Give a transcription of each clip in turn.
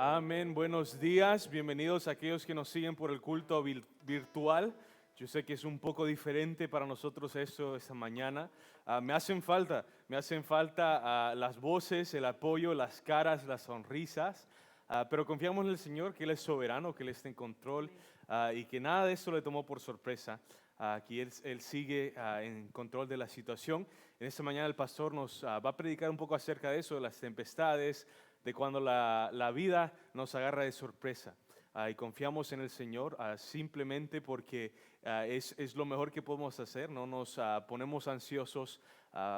Amén, buenos días, bienvenidos a aquellos que nos siguen por el culto virtual. Yo sé que es un poco diferente para nosotros eso esta mañana. Me hacen falta las voces, el apoyo, las caras, las sonrisas. Pero confiamos en el Señor, que Él es soberano, que Él está en control y que nada de esto le tomó por sorpresa. Que Él sigue en control de la situación. En esta mañana el pastor nos va a predicar un poco acerca de eso, de las tempestades, de cuando la vida nos agarra de sorpresa. Y confiamos en el Señor simplemente porque es lo mejor que podemos hacer, no nos ponemos ansiosos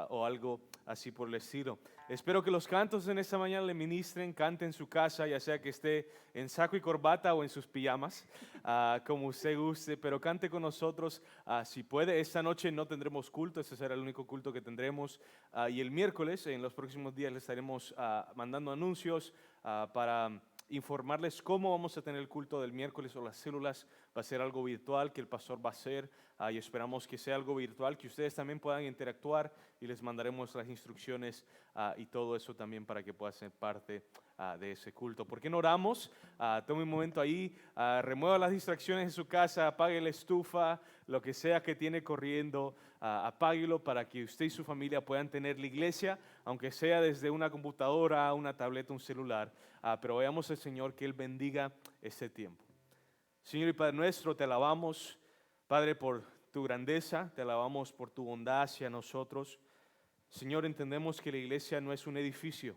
o algo así por el estilo. Espero que los cantos en esta mañana le ministren, cante en su casa, ya sea que esté en saco y corbata o en sus pijamas, como usted guste, pero cante con nosotros si puede. Esta noche no tendremos culto, este será el único culto que tendremos, y el miércoles, en los próximos días, le estaremos mandando anuncios para informarles cómo vamos a tener el culto del miércoles o las células. Va a ser algo virtual que el pastor va a hacer y esperamos que sea algo virtual, que ustedes también puedan interactuar y les mandaremos las instrucciones y todo eso también para que puedan ser parte de ese culto. ¿Por qué no oramos? Tome un momento ahí, remueva las distracciones en su casa, apague la estufa, lo que sea que tiene corriendo, apáguelo para que usted y su familia puedan tener la iglesia, aunque sea desde una computadora, una tableta, un celular, pero veamos al Señor que Él bendiga este tiempo. Señor y Padre nuestro, te alabamos, Padre, por tu grandeza, te alabamos por tu bondad hacia nosotros. Señor, entendemos que la iglesia no es un edificio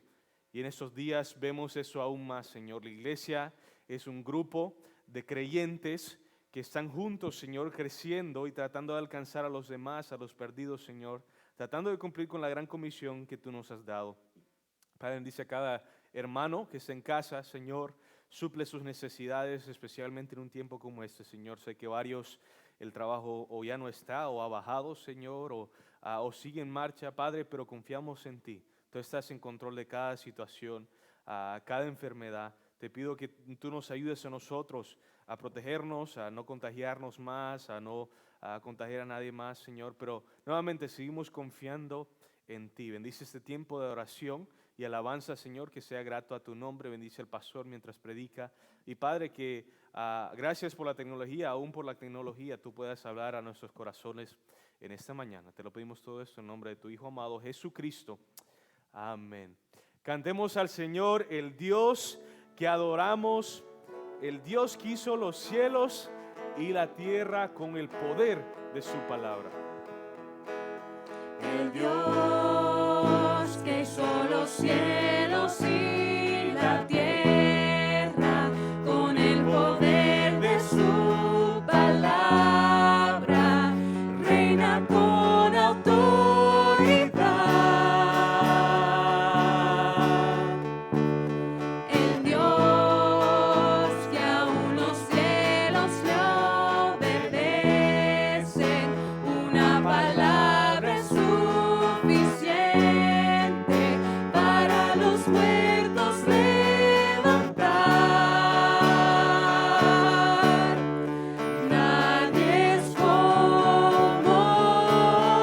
y en estos días vemos eso aún más, Señor. La iglesia es un grupo de creyentes que están juntos, Señor, creciendo y tratando de alcanzar a los demás, a los perdidos, Señor, tratando de cumplir con la gran comisión que tú nos has dado. Padre, bendice a cada hermano que está en casa, Señor, suple sus necesidades, especialmente en un tiempo como este, Señor. Sé que varios, el trabajo o ya no está, o ha bajado, Señor, o sigue en marcha, Padre, pero confiamos en ti. Tú estás en control de cada situación, cada enfermedad. Te pido que tú nos ayudes a nosotros a protegernos, a no contagiarnos más, a no contagiar a nadie más, Señor. Pero nuevamente seguimos confiando en ti. Bendice este tiempo de oración y alabanza, Señor, que sea grato a tu nombre. Bendice al pastor mientras predica. Y Padre, que gracias por la tecnología, aún por la tecnología, tú puedas hablar a nuestros corazones en esta mañana. Te lo pedimos todo esto en nombre de tu Hijo amado Jesucristo. Amén. Cantemos al Señor, el Dios que adoramos, el Dios que hizo los cielos y la tierra con el poder de su palabra. El Dios que hizo los cielos y la tierra con el poder de su palabra, reina con autoridad. El Dios que aún los cielos le obedecen, una palabra es suficiente para los muertos levantar. Nadie es como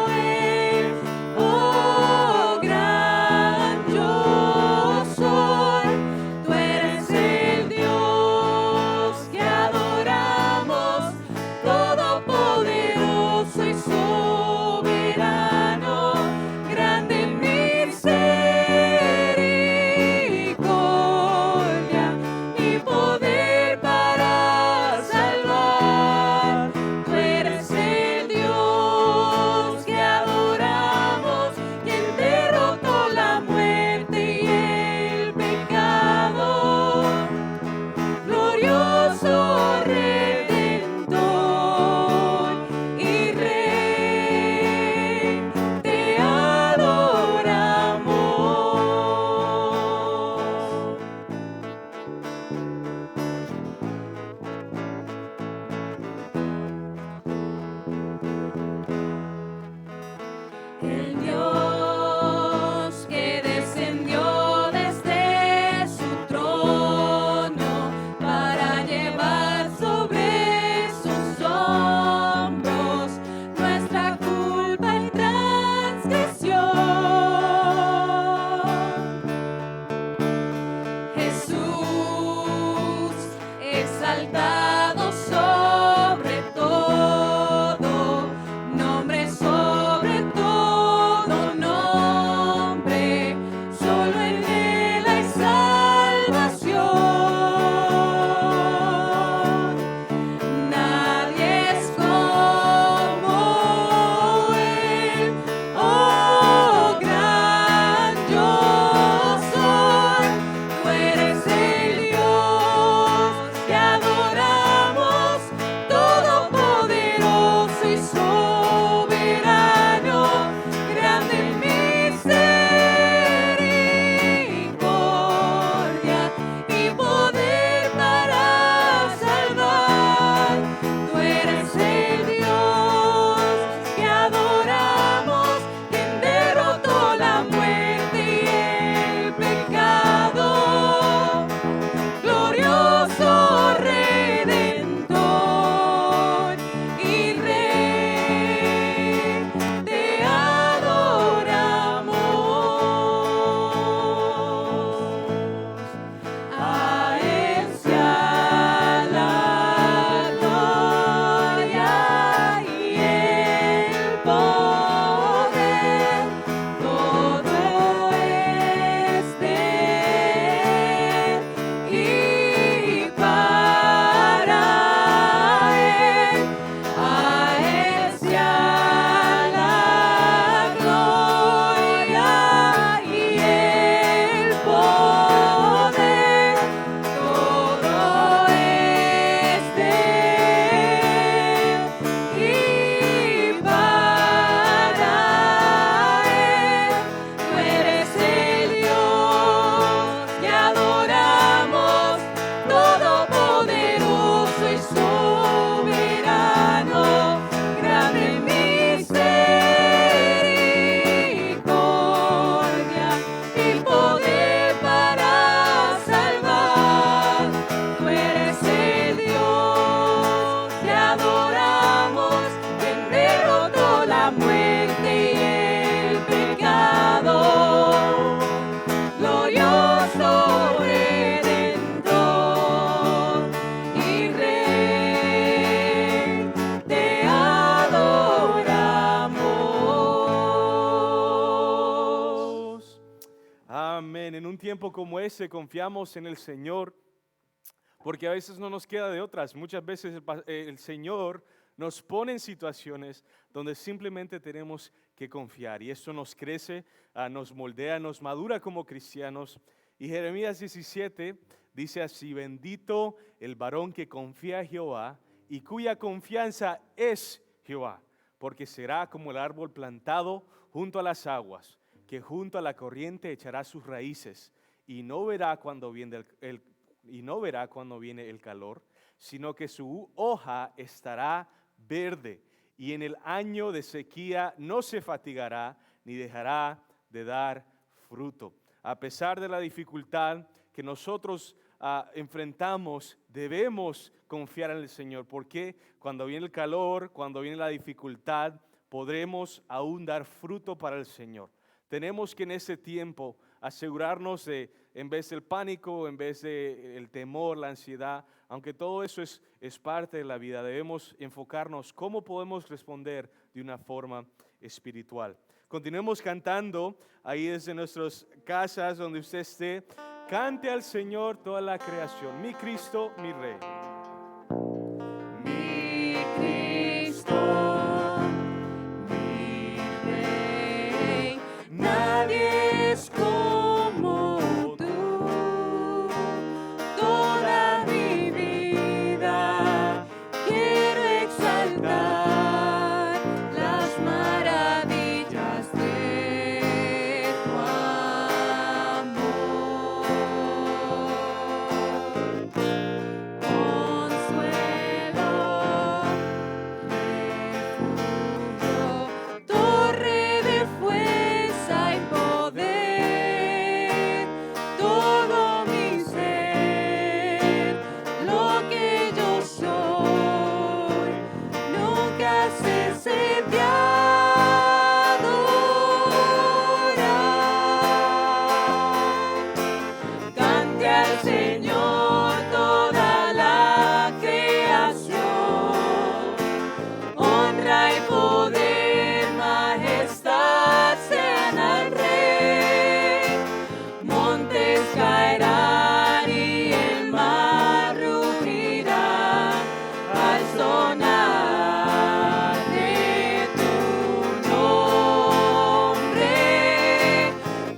Él, oh gran yo soy. Tú eres el Dios que adoramos, todopoderoso y soberano, grande en misericordia. tiempo como ese confiamos en el Señor, porque a veces no nos queda de otras. Muchas veces el Señor nos pone en situaciones donde simplemente tenemos que confiar. Y eso nos crece, nos moldea, nos madura como cristianos. Y Jeremías 17 dice así: bendito el varón que confía en Jehová y cuya confianza es Jehová, porque será como el árbol plantado junto a las aguas, que junto a la corriente echará sus raíces y no verá cuando viene el calor, sino que su hoja estará verde, y en el año de sequía no se fatigará ni dejará de dar fruto. A pesar de la dificultad que nosotros enfrentamos, debemos confiar en el Señor, porque cuando viene el calor, cuando viene la dificultad, podremos aún dar fruto para el Señor. Tenemos que en ese tiempo asegurarnos de, en vez del pánico, en vez del temor, la ansiedad, aunque todo eso es parte de la vida, debemos enfocarnos cómo podemos responder de una forma espiritual. Continuemos cantando ahí desde nuestras casas, donde usted esté. Cante al Señor toda la creación, mi Cristo, mi Rey. Mi Cristo, mi Rey, nadie es como tú. Toda mi vida quiero exaltar las maravillas de tu amor. Consuelo, refugio, torre de fuerza y poder, todo mi ser, lo que yo soy, nunca cesé de adorar. Cante al Señor toda la creación, honra y poder, majestad sean al Rey. Montes caerán y el mar rugirá al sonar de tu nombre.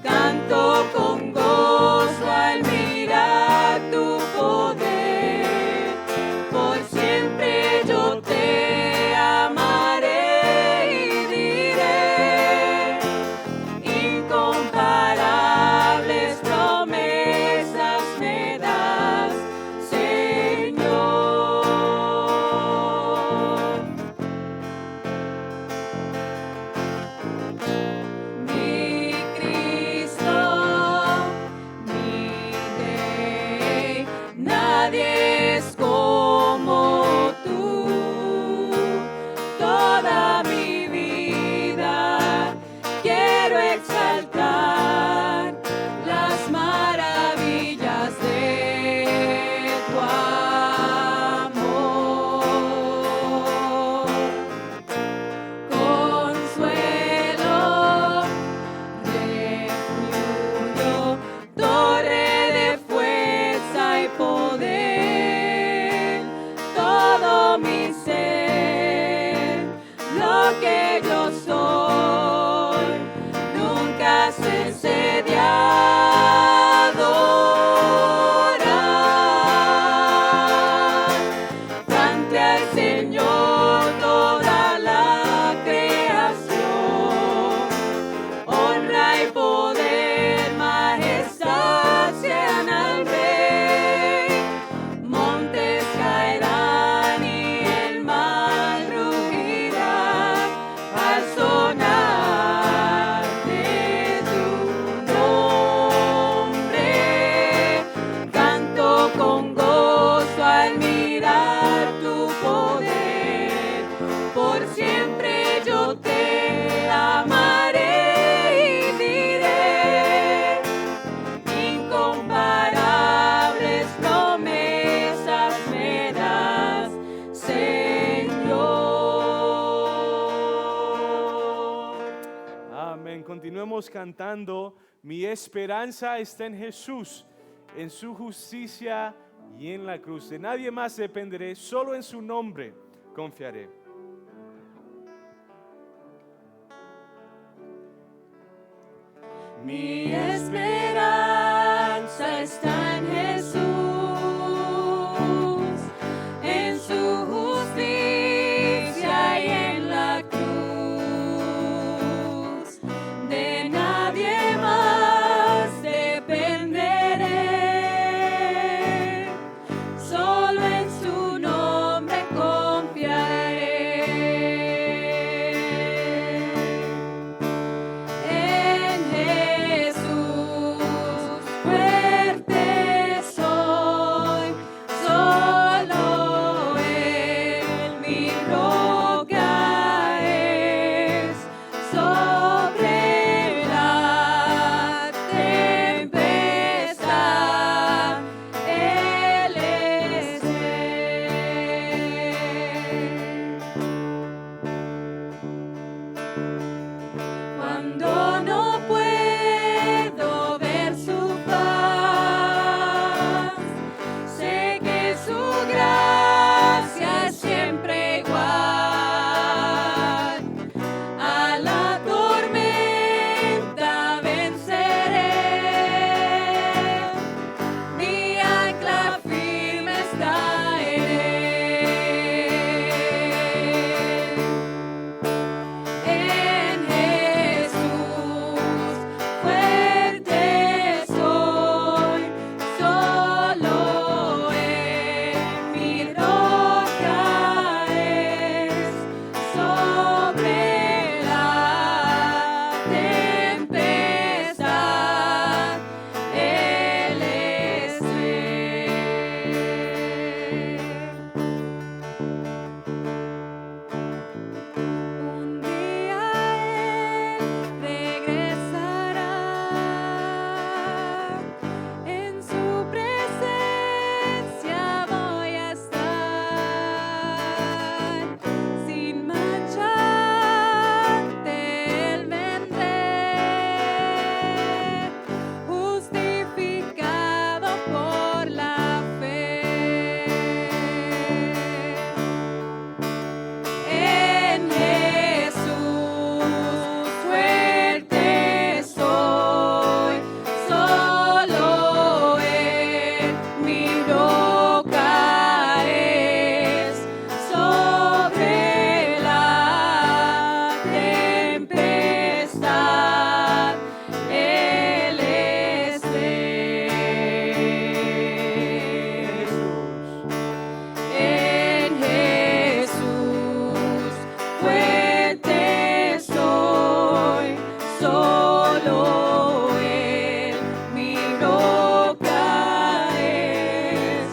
Canto con gozo al mirar tu poder. Por siempre yo te amaré y diré: incomparables promesas me das, Señor. Mi Cristo, mi Rey, nadie es como tú. Toda mi vida quiero exaltar las maravillas de tu amor. Consuelo, refugio, torre de fuerza y poder, todo mi ser, lo que yo soy, nunca cesé de adorar. Cante al Señor toda la creación, honra y poder, majestad sean al Rey. Montes caerán y el mar rugirá al sonar de tu nombre. Canto con gozo al mirar tu poder. Por siempre yo te amaré y diré: incomparables promesas me das, Señor. Amén. Continuemos cantando Mi esperanza está en Jesús, en su justicia y en la cruz. De nadie más dependeré, solo en su nombre confiaré. Mi esperanza está en Jesús, en su justicia y en la cruz. De nadie más dependeré, solo en su nombre confiaré. En Jesús fuerte soy, solo Él mi roca es, sobre la tempestad Él es cuando no puedo ver su faz, sé que su gracia es siempre igual. A la tormenta venceré, mi ancla firme está en Él. En Jesús fuerte soy, solo Él mi roca es, sobre la tempestad Él es un día Él regresará, en su presencia voy a estar, sin mancha ante Él vendré, justificado por la fe. En Jesús fuerte soy, solo Él mi roca es, sobre la tempestad Él es en Jesús fuerte soy, solo Él mi roca es,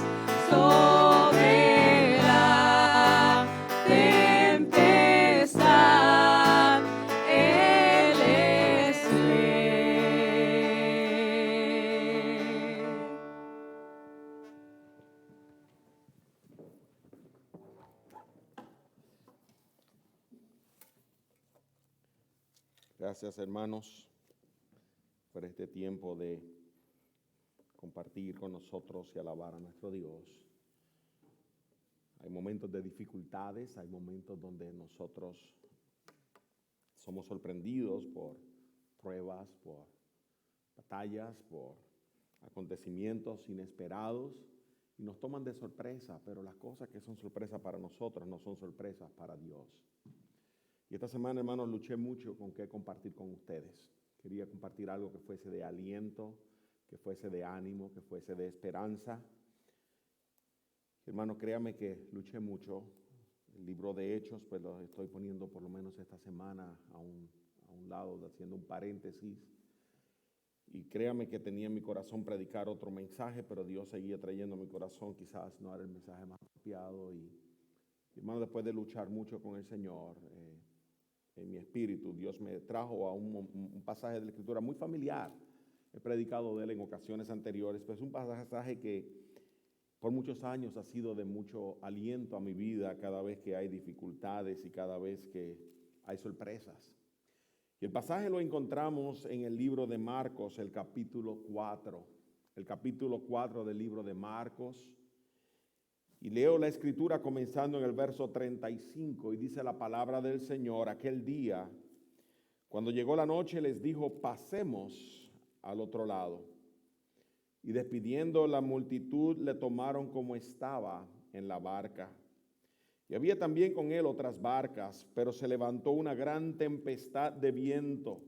sobre la tempestad Él es Gracias, hermanos, por este tiempo de compartir con nosotros y alabar a nuestro Dios. Hay momentos de dificultades, hay momentos donde nosotros somos sorprendidos por pruebas, por batallas, por acontecimientos inesperados y nos toman de sorpresa, pero las cosas que son sorpresa para nosotros no son sorpresas para Dios. Y esta semana, hermanos, luché mucho con qué compartir con ustedes. Quería compartir algo que fuese de aliento, que fuese de ánimo, que fuese de esperanza. Hermano, créame que luché mucho. El libro de Hechos, pues lo estoy poniendo por lo menos esta semana a un lado, haciendo un paréntesis. Y créame que tenía en mi corazón predicar otro mensaje, pero Dios seguía trayendo a mi corazón, quizás no era el mensaje más apropiado. Y hermano, después de luchar mucho con el Señor, en mi espíritu, Dios me trajo a un pasaje de la Escritura muy familiar. He predicado de él en ocasiones anteriores, pero es un pasaje que por muchos años ha sido de mucho aliento a mi vida cada vez que hay dificultades y cada vez que hay sorpresas. Y el pasaje lo encontramos en el libro de Marcos, el capítulo 4. El capítulo 4 del libro de Marcos. Y leo la escritura comenzando en el verso 35 y dice la palabra del Señor: aquel día, cuando llegó la noche, les dijo: pasemos al otro lado. Y despidiendo la multitud, le tomaron como estaba en la barca. Y había también con él otras barcas, pero se levantó una gran tempestad de viento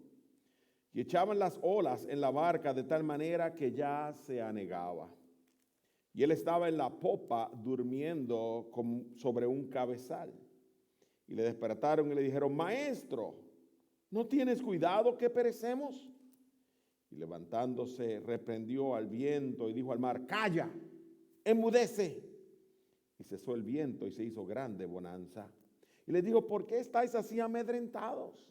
y echaban las olas en la barca de tal manera que ya se anegaba. Y él estaba en la popa durmiendo sobre un cabezal. Y le despertaron y le dijeron: Maestro, ¿no tienes cuidado que perecemos? Y levantándose reprendió al viento y dijo al mar: Calla, enmudece. Y cesó el viento y se hizo grande bonanza. Y les dijo: ¿por qué estáis así amedrentados?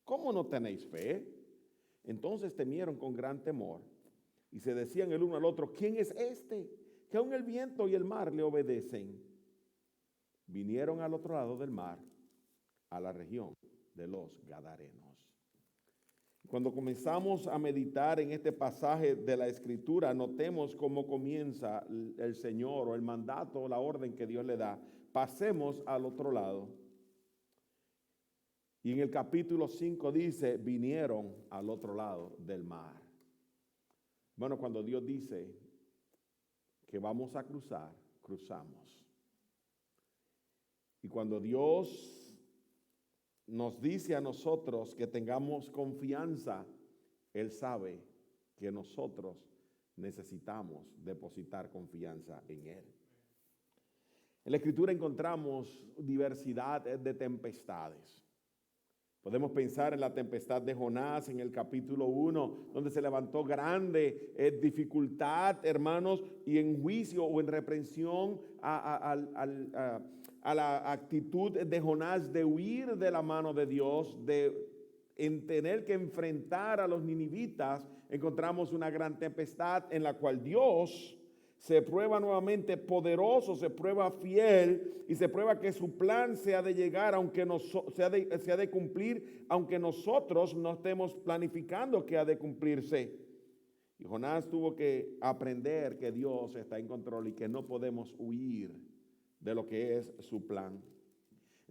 ¿Cómo no tenéis fe? Entonces temieron con gran temor y se decían el uno al otro: ¿quién es este que aun el viento y el mar le obedecen? Vinieron al otro lado del mar, a la región de los Gadarenos. Cuando comenzamos a meditar en este pasaje de la Escritura, notemos cómo comienza el Señor, o el mandato, o la orden que Dios le da: pasemos al otro lado. Y en el capítulo 5 dice: vinieron al otro lado del mar. Bueno, cuando Dios dice que vamos a cruzar, cruzamos. Y cuando Dios nos dice a nosotros que tengamos confianza, Él sabe que nosotros necesitamos depositar confianza en Él. En la Escritura encontramos diversidad de tempestades. Podemos pensar en la tempestad de Jonás en el capítulo 1, donde se levantó grande dificultad, hermanos, y en juicio o en reprensión a la actitud de Jonás de huir de la mano de Dios, en tener que enfrentar a los ninivitas. Encontramos una gran tempestad en la cual Dios se prueba nuevamente poderoso, se prueba fiel y se prueba que su plan se ha de llegar, aunque se ha de cumplir, aunque nosotros no estemos planificando que ha de cumplirse. Y Jonás tuvo que aprender que Dios está en control y que no podemos huir de lo que es su plan.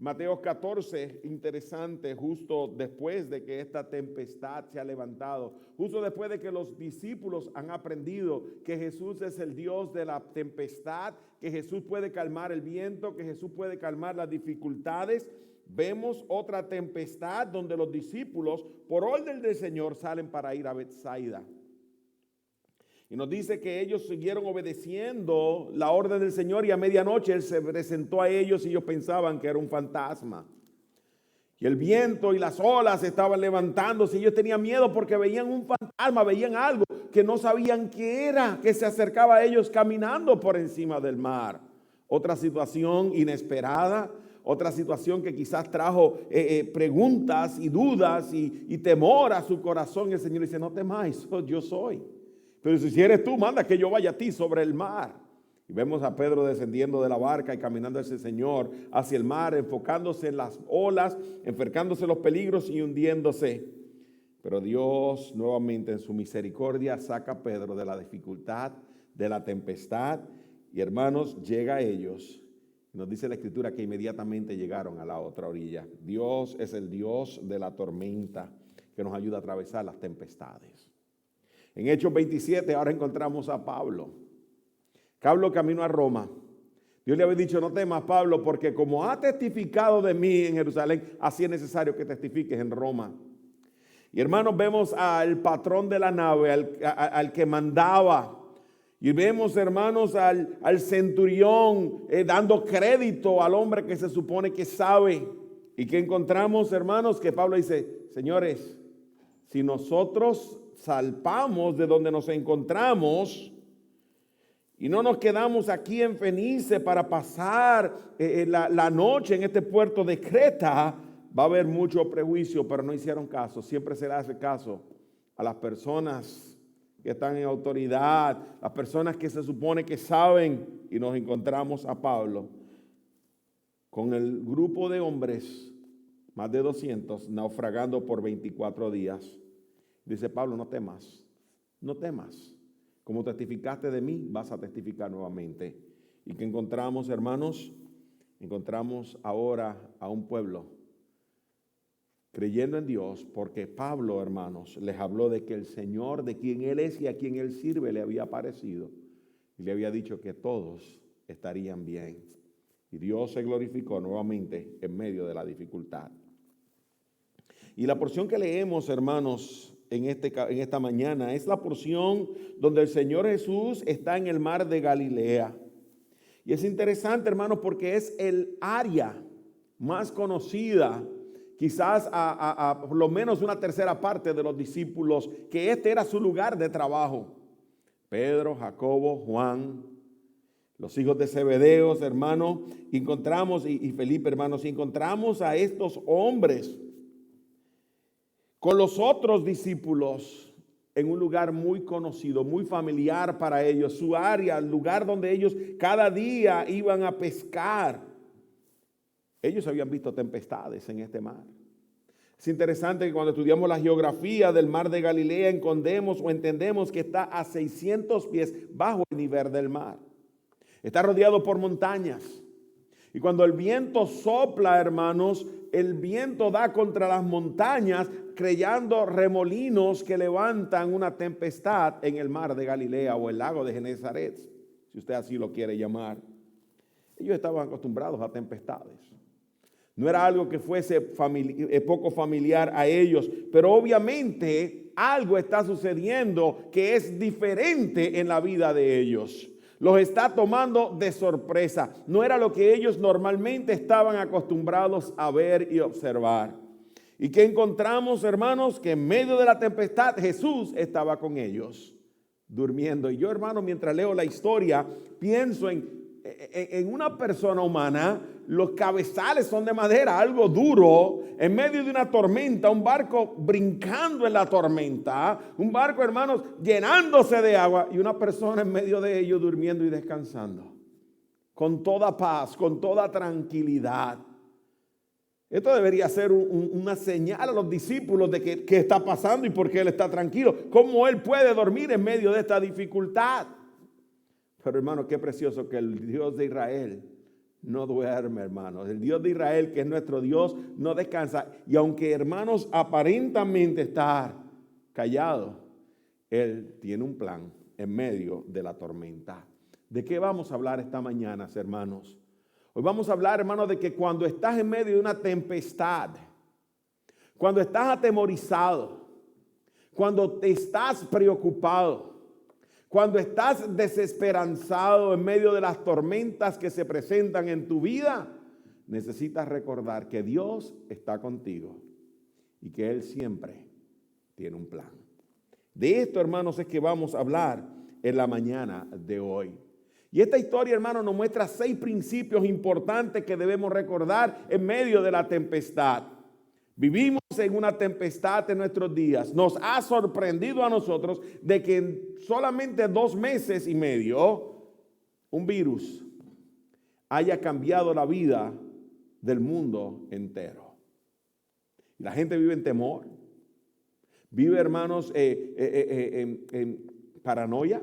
Mateo 14, interesante, justo después de que esta tempestad se ha levantado, justo después de que los discípulos han aprendido que Jesús es el Dios de la tempestad, que Jesús puede calmar el viento, que Jesús puede calmar las dificultades, vemos otra tempestad donde los discípulos, por orden del Señor, salen para ir a Betsaida. Y nos dice que ellos siguieron obedeciendo la orden del Señor y a medianoche Él se presentó a ellos y ellos pensaban que era un fantasma. Y el viento y las olas estaban levantándose y ellos tenían miedo porque veían un fantasma, veían algo que no sabían qué era, que se acercaba a ellos caminando por encima del mar. Otra situación inesperada, otra situación que quizás trajo preguntas y dudas y temor a su corazón. El Señor dice: no temáis, yo soy. Pero si eres tú, manda que yo vaya a ti sobre el mar. Y vemos a Pedro descendiendo de la barca y caminando hacia el Señor, hacia el mar, enfocándose en las olas, enfocándose en los peligros y hundiéndose. Pero Dios nuevamente en su misericordia saca a Pedro de la dificultad, de la tempestad. Y hermanos, llega a ellos. Nos dice la Escritura que inmediatamente llegaron a la otra orilla. Dios es el Dios de la tormenta que nos ayuda a atravesar las tempestades. En Hechos 27 ahora encontramos a Pablo. Pablo camino a Roma. Dios le había dicho: no temas, Pablo, porque como ha testificado de mí en Jerusalén, así es necesario que testifiques en Roma. Y hermanos, vemos al patrón de la nave, al que mandaba. Y vemos, hermanos, al centurión dando crédito al hombre que se supone que sabe. Y que encontramos, hermanos, que Pablo dice: señores, si nosotros salpamos de donde nos encontramos y no nos quedamos aquí en Fenice para pasar la noche en este puerto de Creta, va a haber mucho prejuicio. Pero no hicieron caso. Siempre se le hace caso a las personas que están en autoridad, las personas que se supone que saben. Y nos encontramos a Pablo con el grupo de hombres más de 200, naufragando por 24 días. Dice Pablo, no temas, no temas. Como testificaste de mí, vas a testificar nuevamente. ¿Y qué encontramos, hermanos? Encontramos ahora a un pueblo creyendo en Dios, porque Pablo, hermanos, les habló de que el Señor, de quien Él es y a quien Él sirve, le había aparecido y le había dicho que todos estarían bien. Y Dios se glorificó nuevamente en medio de la dificultad. Y la porción que leemos, hermanos, en esta mañana es la porción donde el Señor Jesús está en el mar de Galilea. Y es interesante, hermanos, porque es el área más conocida, quizás a por lo menos una tercera parte de los discípulos, que este era su lugar de trabajo. Pedro, Jacobo, Juan, los hijos de Zebedeo, hermanos, encontramos, y Felipe, hermanos, encontramos a estos hombres con los otros discípulos en un lugar muy conocido, muy familiar para ellos, su área, el lugar donde ellos cada día iban a pescar. Ellos habían visto tempestades en este mar. Es interesante que cuando estudiamos la geografía del mar de Galilea entendemos que está a 600 pies bajo el nivel del mar. Está rodeado por montañas. Y cuando el viento sopla, hermanos, el viento da contra las montañas, creando remolinos que levantan una tempestad en el mar de Galilea o el lago de Genesaret, si usted así lo quiere llamar. Ellos estaban acostumbrados a tempestades. No era algo que fuese poco familiar a ellos, pero obviamente algo está sucediendo que es diferente en la vida de ellos. Los está tomando de sorpresa. No era lo que ellos normalmente estaban acostumbrados a ver y observar. ¿Y qué encontramos, hermanos? Que en medio de la tempestad Jesús estaba con ellos, durmiendo. Y yo, hermano, mientras leo la historia, pienso en una persona humana. Los cabezales son de madera, algo duro, en medio de una tormenta, un barco brincando en la tormenta, un barco, hermanos, llenándose de agua y una persona en medio de ellos durmiendo y descansando, con toda paz, con toda tranquilidad. Esto debería ser una señal a los discípulos de qué está pasando y por qué él está tranquilo, cómo él puede dormir en medio de esta dificultad. Pero, hermano, qué precioso que el Dios de Israel no duerme, hermanos. El Dios de Israel, que es nuestro Dios, no descansa. Y aunque, hermanos, aparentemente está callado, Él tiene un plan en medio de la tormenta. ¿De qué vamos a hablar esta mañana, hermanos? Hoy vamos a hablar, hermanos, de que cuando estás en medio de una tempestad, cuando estás atemorizado, cuando estás preocupado, cuando estás desesperanzado en medio de las tormentas que se presentan en tu vida, necesitas recordar que Dios está contigo y que Él siempre tiene un plan. De esto, hermanos, es que vamos a hablar en la mañana de hoy. Y esta historia, hermanos, nos muestra 6 principios importantes que debemos recordar en medio de la tempestad. Vivimos en una tempestad en nuestros días. Nos ha sorprendido a nosotros de que en solamente 2 meses y medio un virus haya cambiado la vida del mundo entero. La gente vive en temor, vive, hermanos, en paranoia.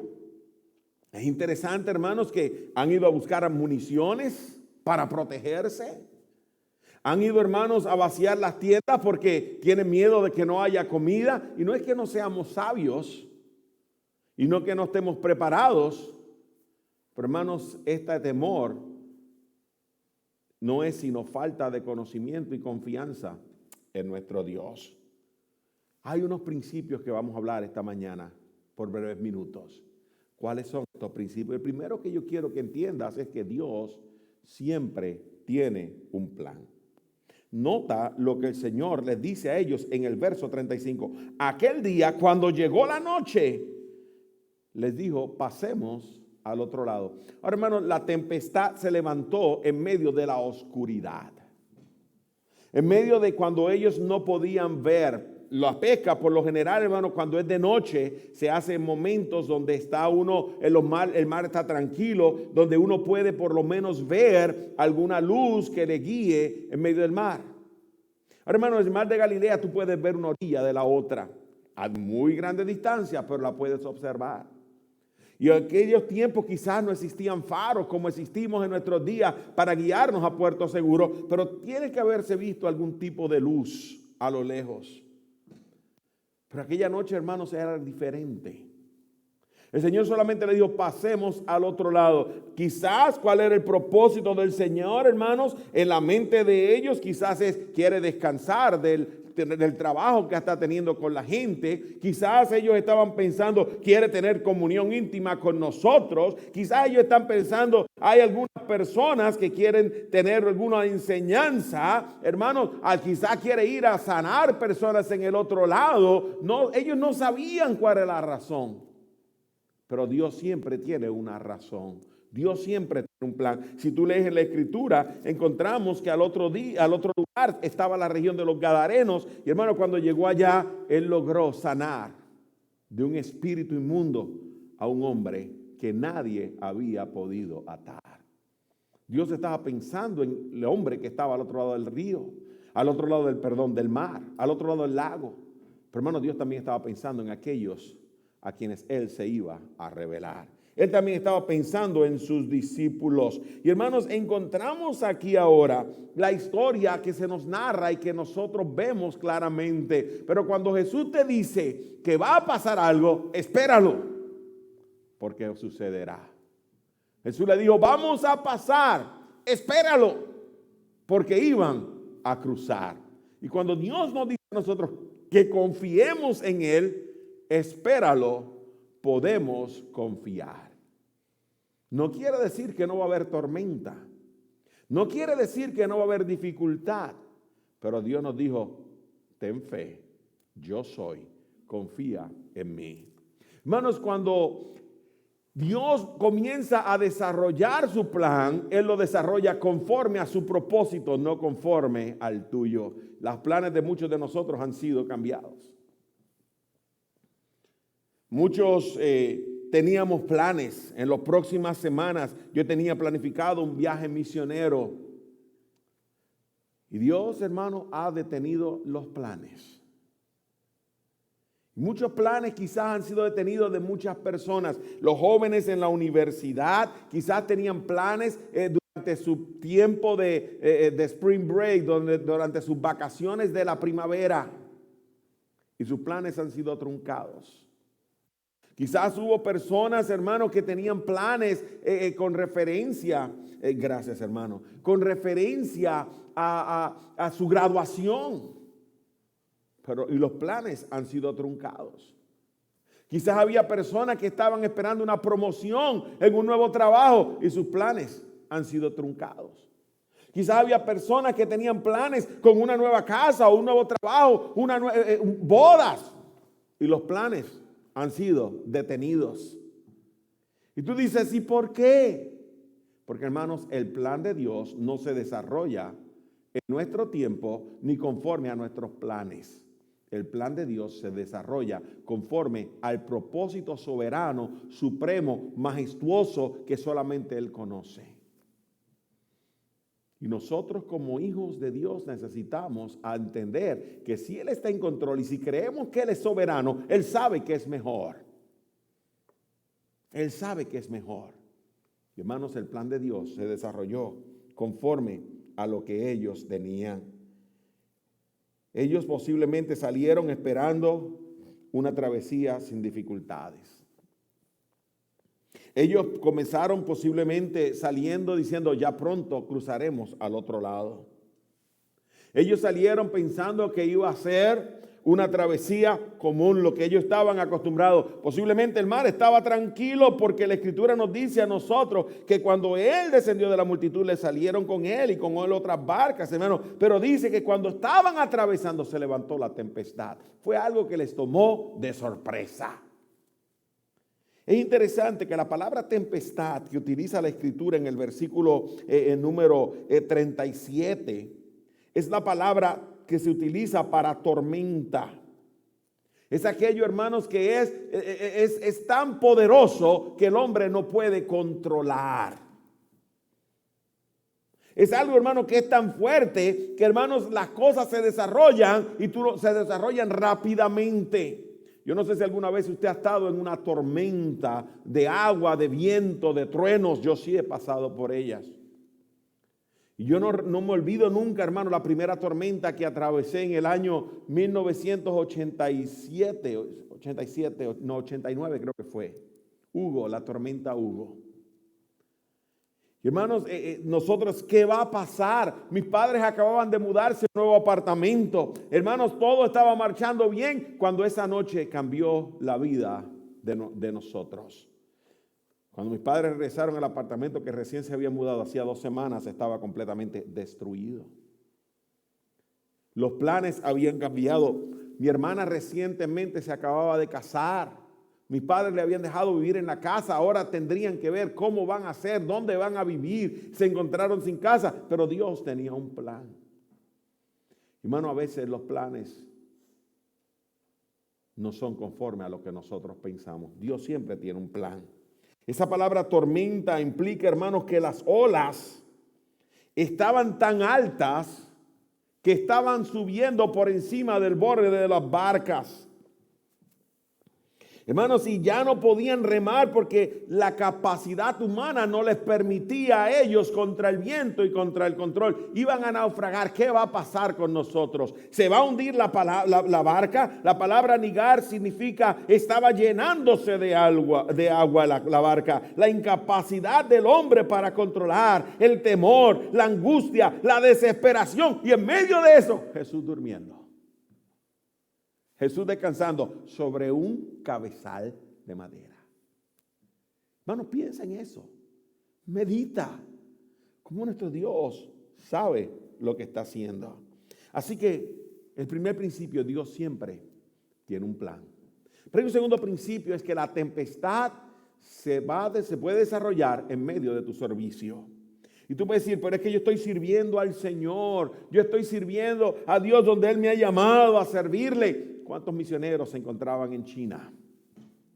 Es interesante, hermanos, que han ido a buscar municiones para protegerse. Han ido, hermanos, a vaciar las tiendas porque tienen miedo de que no haya comida. Y no es que no seamos sabios y no que no estemos preparados. Pero, hermanos, este temor no es sino falta de conocimiento y confianza en nuestro Dios. Hay unos principios que vamos a hablar esta mañana por breves minutos. ¿Cuáles son estos principios? El primero que yo quiero que entiendas es que Dios siempre tiene un plan. Nota lo que el Señor les dice a ellos en el verso 35. Aquel día, cuando llegó la noche, les dijo, pasemos al otro lado. Ahora, hermanos, la tempestad se levantó en medio de la oscuridad. En medio de cuando ellos no podían ver. La pesca, por lo general, hermano, cuando es de noche, se hace en momentos donde está uno, el mar está tranquilo, donde uno puede por lo menos ver alguna luz que le guíe en medio del mar. Ahora, hermano, en el mar de Galilea tú puedes ver una orilla de la otra a muy grande distancia, pero la puedes observar. Y en aquellos tiempos quizás no existían faros como existimos en nuestros días para guiarnos a puerto seguro, pero tiene que haberse visto algún tipo de luz a lo lejos. Pero aquella noche, hermanos, era diferente. El Señor solamente le dijo, pasemos al otro lado. Quizás, ¿cuál era el propósito del Señor, hermanos? En la mente de ellos, quizás quiere descansar del trabajo que está teniendo con la gente. Quizás ellos estaban pensando, quiere tener comunión íntima con nosotros. Quizás ellos están pensando, hay algunas personas que quieren tener alguna enseñanza, hermanos, quizás quiere ir a sanar personas en el otro lado. No, ellos no sabían cuál era la razón. Pero Dios siempre tiene una razón. Dios siempre tiene un plan. Si tú lees en la Escritura, encontramos que al otro lugar estaba la región de los Gadarenos. Y hermano, cuando llegó allá, él logró sanar de un espíritu inmundo a un hombre que nadie había podido atar. Dios estaba pensando en el hombre que estaba al otro lado del río, al otro lado del mar, al otro lado del lago. Pero hermano, Dios también estaba pensando en aquellos a quienes Él se iba a revelar. Él también estaba pensando en sus discípulos. Y hermanos, encontramos aquí ahora la historia que se nos narra y que nosotros vemos claramente. Pero cuando Jesús te dice que va a pasar algo, espéralo, porque sucederá. Jesús le dijo, vamos a pasar, espéralo, porque iban a cruzar. Y cuando Dios nos dice a nosotros que confiemos en Él, espéralo, podemos confiar. No quiere decir que no va a haber tormenta. No quiere decir que no va a haber dificultad. Pero Dios nos dijo, ten fe, yo soy, confía en mí. Hermanos, cuando Dios comienza a desarrollar su plan, Él lo desarrolla conforme a su propósito, no conforme al tuyo. Los planes de muchos de nosotros han sido cambiados. Muchos teníamos planes. En las próximas semanas yo tenía planificado un viaje misionero. Y Dios, hermano, ha detenido los planes. Muchos planes quizás han sido detenidos de muchas personas. Los jóvenes en la universidad quizás tenían planes durante su tiempo de spring break, durante sus vacaciones de la primavera. Y sus planes han sido truncados. Quizás hubo personas, hermanos, que tenían planes con referencia, gracias hermano, con referencia a su graduación. Y los planes han sido truncados. Quizás había personas que estaban esperando una promoción en un nuevo trabajo y sus planes han sido truncados. Quizás había personas que tenían planes con una nueva casa o un nuevo trabajo, bodas, y los planes han sido detenidos. Y tú dices, ¿y por qué? Porque, hermanos, el plan de Dios no se desarrolla en nuestro tiempo ni conforme a nuestros planes. El plan de Dios se desarrolla conforme al propósito soberano, supremo, majestuoso que solamente Él conoce. Y nosotros como hijos de Dios necesitamos entender que si Él está en control y si creemos que Él es soberano, Él sabe que es mejor. Él sabe que es mejor. Y hermanos, el plan de Dios se desarrolló conforme a lo que ellos tenían. Ellos posiblemente salieron esperando una travesía sin dificultades. Ellos comenzaron posiblemente saliendo diciendo, ya pronto cruzaremos al otro lado. Ellos salieron pensando que iba a ser una travesía común, lo que ellos estaban acostumbrados. Posiblemente el mar estaba tranquilo porque la Escritura nos dice a nosotros que cuando Él descendió de la multitud, le salieron con Él y con Él otras barcas, hermano. Pero dice que cuando estaban atravesando se levantó la tempestad. Fue algo que les tomó de sorpresa. Es interesante que la palabra tempestad que utiliza la Escritura en el versículo número 37 es la palabra que se utiliza para tormenta. Es aquello, hermanos, que es tan poderoso que el hombre no puede controlar. Es algo, hermano, que es tan fuerte que, hermanos, las cosas se desarrollan se desarrollan rápidamente. Yo no sé si alguna vez usted ha estado en una tormenta de agua, de viento, de truenos. Yo sí he pasado por ellas. Y yo no me olvido nunca, hermano, la primera tormenta que atravesé en el año 89 creo que fue. Hugo, la tormenta Hugo. Y hermanos, nosotros, ¿qué va a pasar? Mis padres acababan de mudarse a un nuevo apartamento. Hermanos, todo estaba marchando bien cuando esa noche cambió la vida de nosotros. Cuando mis padres regresaron al apartamento que recién se había mudado, hacía 2 semanas, estaba completamente destruido. Los planes habían cambiado. Mi hermana recientemente se acababa de casar. Mis padres le habían dejado vivir en la casa. Ahora tendrían que ver cómo van a hacer, dónde van a vivir. Se encontraron sin casa, pero Dios tenía un plan. Hermano, a veces los planes no son conformes a lo que nosotros pensamos. Dios siempre tiene un plan. Esa palabra tormenta implica, hermanos, que las olas estaban tan altas que estaban subiendo por encima del borde de las barcas. Hermanos, y ya no podían remar porque la capacidad humana no les permitía a ellos contra el viento y contra el control. Iban a naufragar. ¿Qué va a pasar con nosotros? ¿Se va a hundir la barca? La palabra nigar significa estaba llenándose de agua la barca. La incapacidad del hombre para controlar, el temor, la angustia, la desesperación. Y en medio de eso, Jesús durmiendo. Jesús descansando sobre un cabezal de madera. Hermano, piensa en eso. Medita. Cómo nuestro Dios sabe lo que está haciendo. Así que el primer principio, Dios siempre tiene un plan. Pero un segundo principio es que la tempestad se puede desarrollar en medio de tu servicio. Y tú puedes decir, pero es que yo estoy sirviendo al Señor. Yo estoy sirviendo a Dios donde Él me ha llamado a servirle. ¿Cuántos misioneros se encontraban en China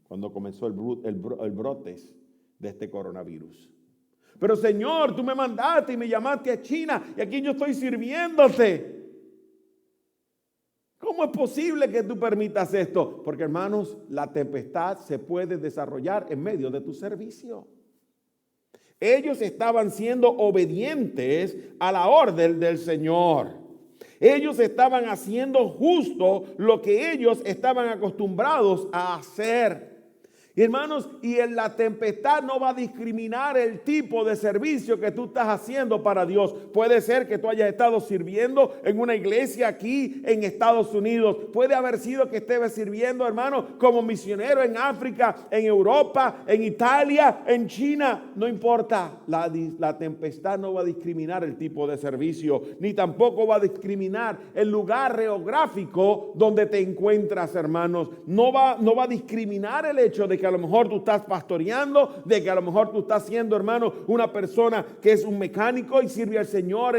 cuando comenzó el brote de este coronavirus? Pero Señor, tú me mandaste y me llamaste a China y aquí yo estoy sirviéndote. ¿Cómo es posible que tú permitas esto? Porque, hermanos, la tempestad se puede desarrollar en medio de tu servicio. Ellos estaban siendo obedientes a la orden del Señor. Ellos estaban haciendo justo lo que ellos estaban acostumbrados a hacer. Y hermanos, y en la tempestad no va a discriminar el tipo de servicio que tú estás haciendo para Dios. Puede ser que tú hayas estado sirviendo en una iglesia aquí en Estados Unidos. Puede haber sido que estés sirviendo, hermano, como misionero en África, en Europa, en Italia, en China. No importa, la tempestad no va a discriminar el tipo de servicio, ni tampoco va a discriminar el lugar geográfico donde te encuentras, hermanos. No va a discriminar el hecho de que a lo mejor tú estás pastoreando, de que a lo mejor tú estás siendo, hermano, una persona que es un mecánico y sirve al Señor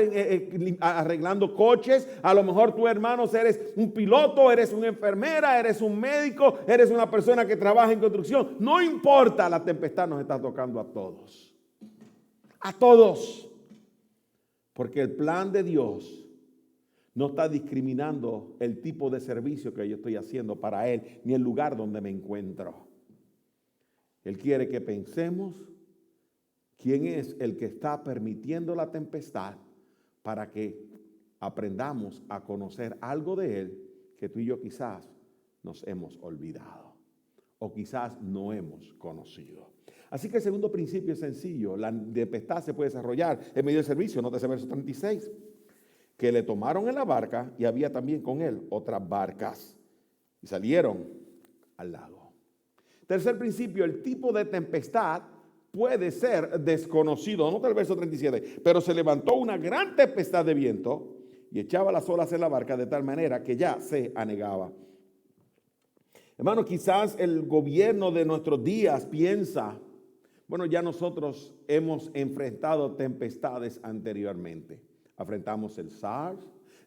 arreglando coches. A lo mejor tú, hermanos, eres un piloto, eres una enfermera, eres un médico, eres una persona que trabaja en construcción. No importa, la tempestad nos está tocando a todos. A todos. Porque el plan de Dios no está discriminando el tipo de servicio que yo estoy haciendo para Él, ni el lugar donde me encuentro. Él quiere que pensemos quién es el que está permitiendo la tempestad para que aprendamos a conocer algo de Él que tú y yo quizás nos hemos olvidado o quizás no hemos conocido. Así que el segundo principio es sencillo. La tempestad se puede desarrollar en medio del servicio. Nótese verso 36. Que le tomaron en la barca y había también con él otras barcas y salieron al lago. Tercer principio, el tipo de tempestad puede ser desconocido. Nota el verso 37. Pero se levantó una gran tempestad de viento y echaba las olas en la barca de tal manera que ya se anegaba. Hermano, quizás el gobierno de nuestros días piensa, bueno, ya nosotros hemos enfrentado tempestades anteriormente. Enfrentamos el SARS,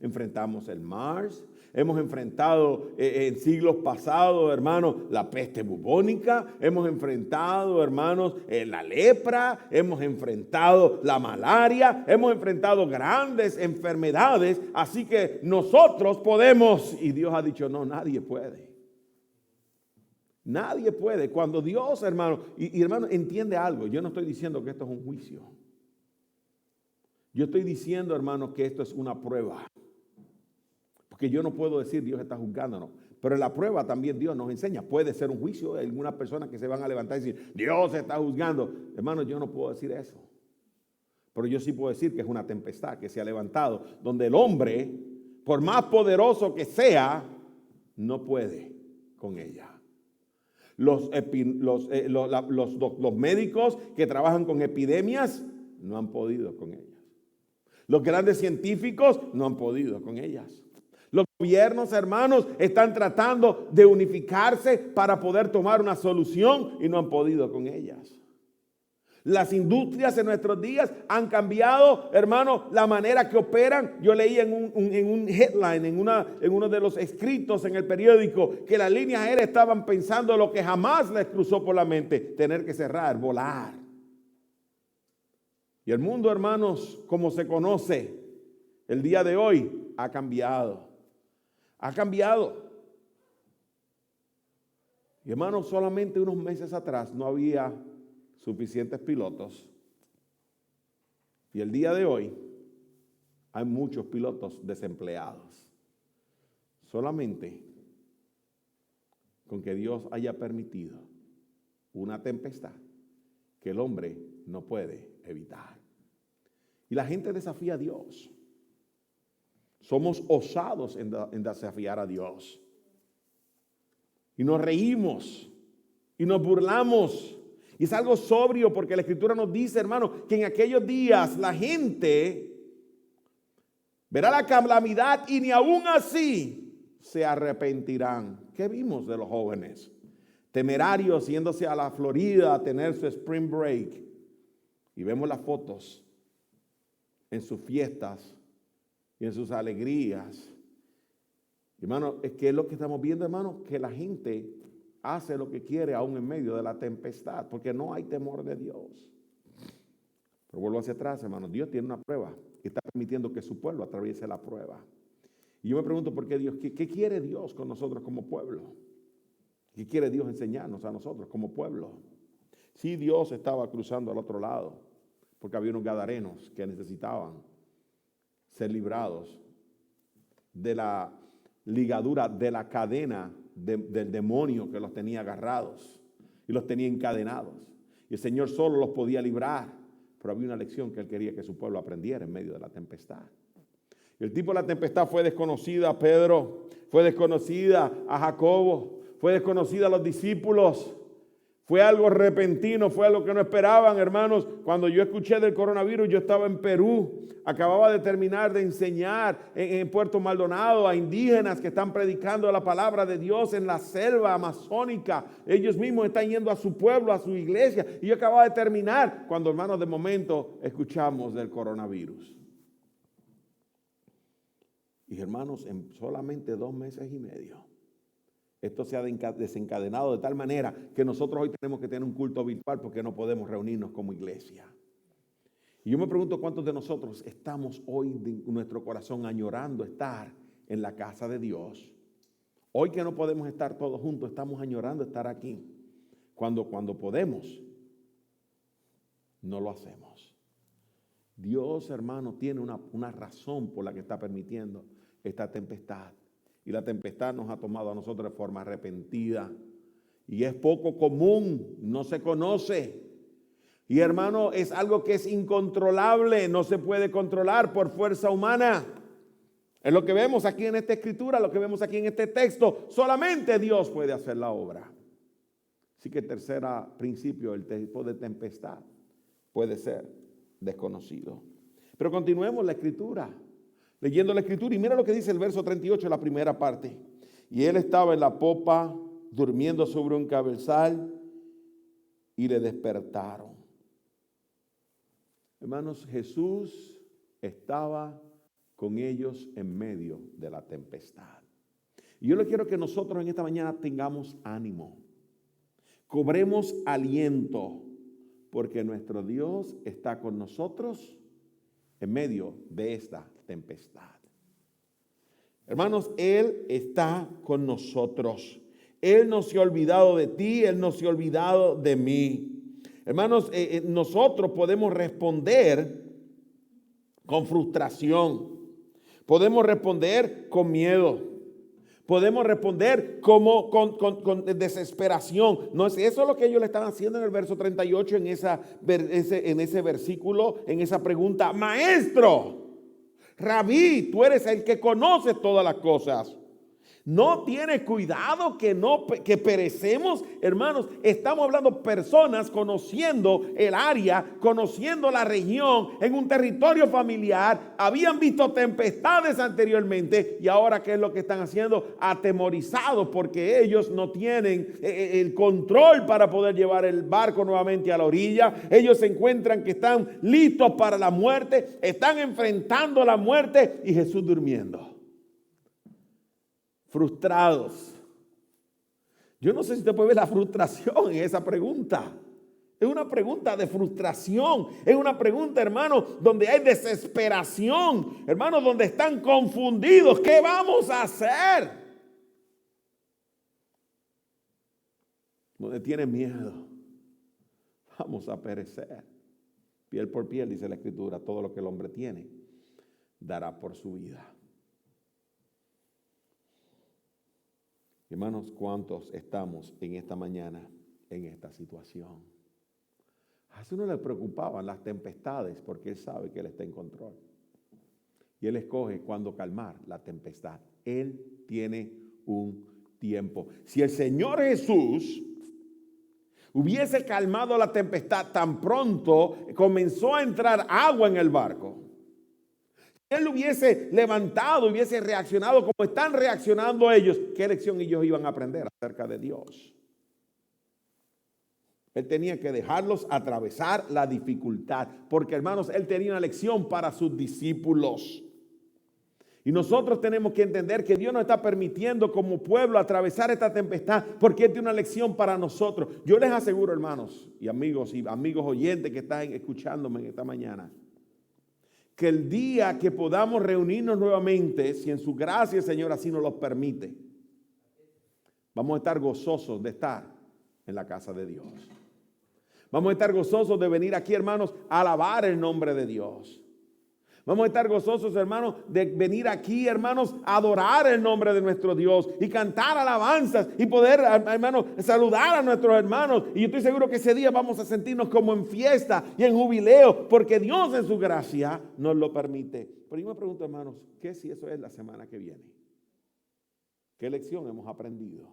enfrentamos el MARS, hemos enfrentado en siglos pasados, hermanos, la peste bubónica, hemos enfrentado, hermanos, la lepra, hemos enfrentado la malaria, hemos enfrentado grandes enfermedades, así que nosotros podemos, y Dios ha dicho, no, nadie puede. Nadie puede. Cuando Dios, hermano, y hermano, entiende algo, yo no estoy diciendo que esto es un juicio. Yo estoy diciendo, hermano, que esto es una prueba. Porque yo no puedo decir Dios está juzgándonos. Pero en la prueba también Dios nos enseña. Puede ser un juicio de algunas personas que se van a levantar y decir, Dios está juzgando. Hermano, yo no puedo decir eso. Pero yo sí puedo decir que es una tempestad que se ha levantado, donde el hombre, por más poderoso que sea, no puede con ella. Los médicos que trabajan con epidemias no han podido con ellas. Los grandes científicos no han podido con ellas. Los gobiernos, hermanos, están tratando de unificarse para poder tomar una solución y no han podido con ellas. Las industrias en nuestros días han cambiado, hermano, la manera que operan. Yo leí en un headline, en uno de los escritos en el periódico, que las líneas aéreas estaban pensando lo que jamás les cruzó por la mente, tener que cerrar, volar. Y el mundo, hermanos, como se conoce el día de hoy, ha cambiado. Ha cambiado. Y hermanos, solamente unos meses atrás no había suficientes pilotos. Y el día de hoy hay muchos pilotos desempleados. Solamente con que Dios haya permitido una tempestad que el hombre no puede evitar. Y la gente desafía a Dios. Somos osados en desafiar a Dios. Y nos reímos y nos burlamos. Y es algo sobrio porque la Escritura nos dice, hermano, que en aquellos días la gente verá la calamidad y ni aún así se arrepentirán. ¿Qué vimos de los jóvenes? Temerarios yéndose a la Florida a tener su spring break. Y vemos las fotos en sus fiestas y en sus alegrías. Hermano, es que es lo que estamos viendo, hermano, que la gente hace lo que quiere aún en medio de la tempestad, porque no hay temor de Dios. Pero vuelvo hacia atrás, hermano. Dios tiene una prueba y está permitiendo que su pueblo atraviese la prueba. Y yo me pregunto por qué Dios, ¿qué quiere Dios con nosotros como pueblo? ¿Qué quiere Dios enseñarnos a nosotros como pueblo? Sí, Dios estaba cruzando al otro lado, porque había unos gadarenos que necesitaban ser librados de la ligadura, de la cadena del demonio que los tenía agarrados y los tenía encadenados. Y el Señor solo los podía librar, pero había una lección que Él quería que su pueblo aprendiera en medio de la tempestad. Y el tipo de la tempestad fue desconocida a Pedro, fue desconocida a Jacobo, fue desconocida a los discípulos. Fue algo repentino, fue algo que no esperaban, hermanos. Cuando yo escuché del coronavirus, yo estaba en Perú. Acababa de terminar de enseñar en Puerto Maldonado a indígenas que están predicando la palabra de Dios en la selva amazónica. Ellos mismos están yendo a su pueblo, a su iglesia. Y yo acababa de terminar cuando, hermanos, de momento escuchamos del coronavirus. Y hermanos, en solamente 2 meses y medio, esto se ha desencadenado de tal manera que nosotros hoy tenemos que tener un culto virtual porque no podemos reunirnos como iglesia. Y yo me pregunto cuántos de nosotros estamos hoy en nuestro corazón añorando estar en la casa de Dios. Hoy que no podemos estar todos juntos, estamos añorando estar aquí. Cuando podemos, no lo hacemos. Dios, hermano, tiene una razón por la que está permitiendo esta tempestad. Y la tempestad nos ha tomado a nosotros de forma repentina. Y es poco común, no se conoce. Y hermano, es algo que es incontrolable, no se puede controlar por fuerza humana. Es lo que vemos aquí en esta escritura, lo que vemos aquí en este texto. Solamente Dios puede hacer la obra. Así que el tercer principio, el tipo de tempestad puede ser desconocido. Pero continuemos la escritura. Leyendo la escritura y mira lo que dice el verso 38, la primera parte. Y él estaba en la popa durmiendo sobre un cabezal y le despertaron. Hermanos, Jesús estaba con ellos en medio de la tempestad. Y yo le quiero que nosotros en esta mañana tengamos ánimo, cobremos aliento, porque nuestro Dios está con nosotros en medio de esta tempestad. Hermanos, Él está con nosotros. Él no se ha olvidado de ti, Él no se ha olvidado de mí. Hermanos, nosotros podemos responder con frustración, podemos responder con miedo, podemos responder con desesperación. No es eso lo que ellos le están haciendo en el verso 38, en ese versículo, en esa pregunta. Maestro, Rabí, tú eres el que conoces todas las cosas. No tienes cuidado que perecemos. Hermanos, estamos hablando personas conociendo el área, conociendo la región, en un territorio familiar. Habían visto tempestades anteriormente y ahora ¿qué es lo que están haciendo? Atemorizados porque ellos no tienen el control para poder llevar el barco nuevamente a la orilla. Ellos se encuentran que están listos para la muerte, están enfrentando la muerte y Jesús durmiendo. Frustrados. Yo no sé si usted puede ver la frustración en esa pregunta. Es una pregunta de frustración. Es una pregunta, hermano, donde hay desesperación. Hermano, donde están confundidos. ¿Qué vamos a hacer? Donde tienen miedo. Vamos a perecer. Piel por piel, dice la Escritura, todo lo que el hombre tiene dará por su vida. Hermanos, ¿cuántos estamos en esta mañana en esta situación? A Jesús no le preocupaban las tempestades porque Él sabe que Él está en control. Y Él escoge cuándo calmar la tempestad. Él tiene un tiempo. Si el Señor Jesús hubiese calmado la tempestad tan pronto comenzó a entrar agua en el barco, Él hubiese levantado, hubiese reaccionado como están reaccionando ellos, ¿qué lección ellos iban a aprender acerca de Dios? Él tenía que dejarlos atravesar la dificultad, porque hermanos, Él tenía una lección para sus discípulos. Y nosotros tenemos que entender que Dios nos está permitiendo como pueblo atravesar esta tempestad, porque Él tiene una lección para nosotros. Yo les aseguro, hermanos y amigos oyentes que están escuchándome en esta mañana, que el día que podamos reunirnos nuevamente, si en su gracia el Señor así nos lo permite, vamos a estar gozosos de estar en la casa de Dios. Vamos a estar gozosos de venir aquí, hermanos, a alabar el nombre de Dios. Vamos a estar gozosos, hermanos, de venir aquí, hermanos, a adorar el nombre de nuestro Dios y cantar alabanzas y poder, hermanos, saludar a nuestros hermanos. Y yo estoy seguro que ese día vamos a sentirnos como en fiesta y en jubileo, porque Dios en su gracia nos lo permite. Pero yo me pregunto, hermanos, ¿qué si eso es la semana que viene? ¿Qué lección hemos aprendido?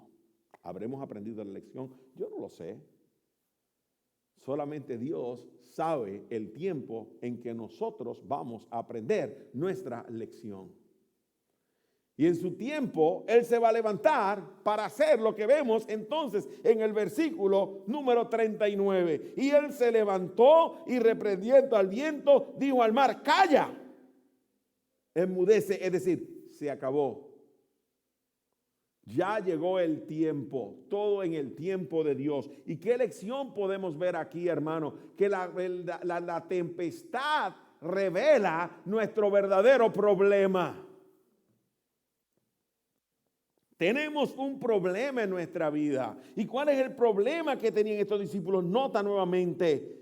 ¿Habremos aprendido la lección? Yo no lo sé. Solamente Dios sabe el tiempo en que nosotros vamos a aprender nuestra lección. Y en su tiempo, Él se va a levantar para hacer lo que vemos entonces en el versículo número 39. Y Él se levantó y reprendiendo al viento, dijo al mar, calla, enmudece, es decir, se acabó. Ya llegó el tiempo, todo en el tiempo de Dios. ¿Y qué lección podemos ver aquí, hermano? Que la tempestad revela nuestro verdadero problema. Tenemos un problema en nuestra vida. ¿Y cuál es el problema que tenían estos discípulos? Nota nuevamente.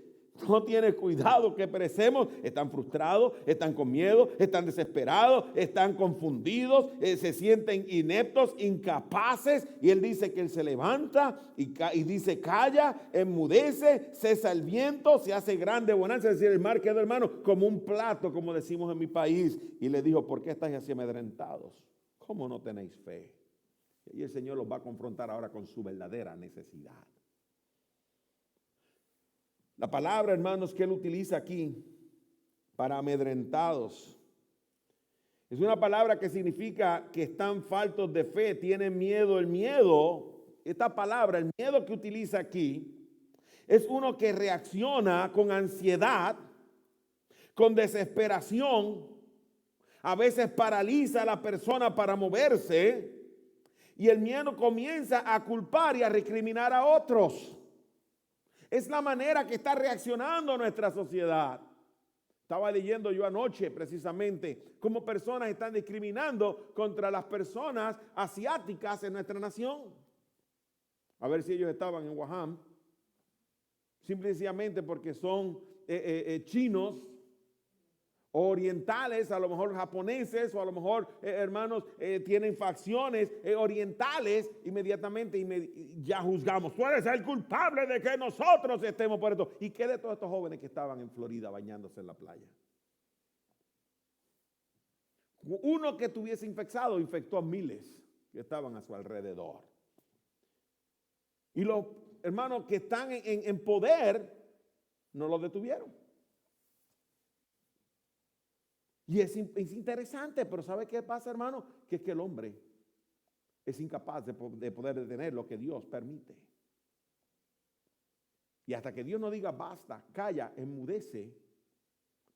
No tienen cuidado que perecemos. Están frustrados, están con miedo, están desesperados, están confundidos, se sienten ineptos, incapaces. Y Él dice que Él se levanta y dice calla, enmudece, cesa el viento, se hace grande bonanza. Es decir, el mar quedó, hermano, como un plato, como decimos en mi país. Y le dijo, ¿por qué estáis así amedrentados? ¿Cómo no tenéis fe? Y el Señor los va a confrontar ahora con su verdadera necesidad. La palabra, hermanos, que Él utiliza aquí para amedrentados es una palabra que significa que están faltos de fe, tienen miedo. El miedo, esta palabra, el miedo que utiliza aquí, es uno que reacciona con ansiedad, con desesperación, A veces paraliza a la persona para moverse y el miedo comienza a culpar y a recriminar a otros. Es la manera que está reaccionando nuestra sociedad. Estaba leyendo yo anoche precisamente cómo personas están discriminando contra las personas asiáticas en nuestra nación. A ver si ellos estaban en Wuhan. Simple y sencillamente porque son chinos, orientales, a lo mejor japoneses, o a lo mejor hermanos tienen facciones orientales. Inmediatamente ya juzgamos. Tú eres el culpable de que nosotros estemos por esto. ¿Y qué de todos estos jóvenes que estaban en Florida bañándose en la playa? Uno que estuviese infectado infectó a miles que estaban a su alrededor. Y los hermanos que están en poder no lo detuvieron. Y es interesante, pero ¿sabe qué pasa, hermano? Que es que el hombre es incapaz de poder detener lo que Dios permite. Y hasta que Dios no diga basta, calla, enmudece,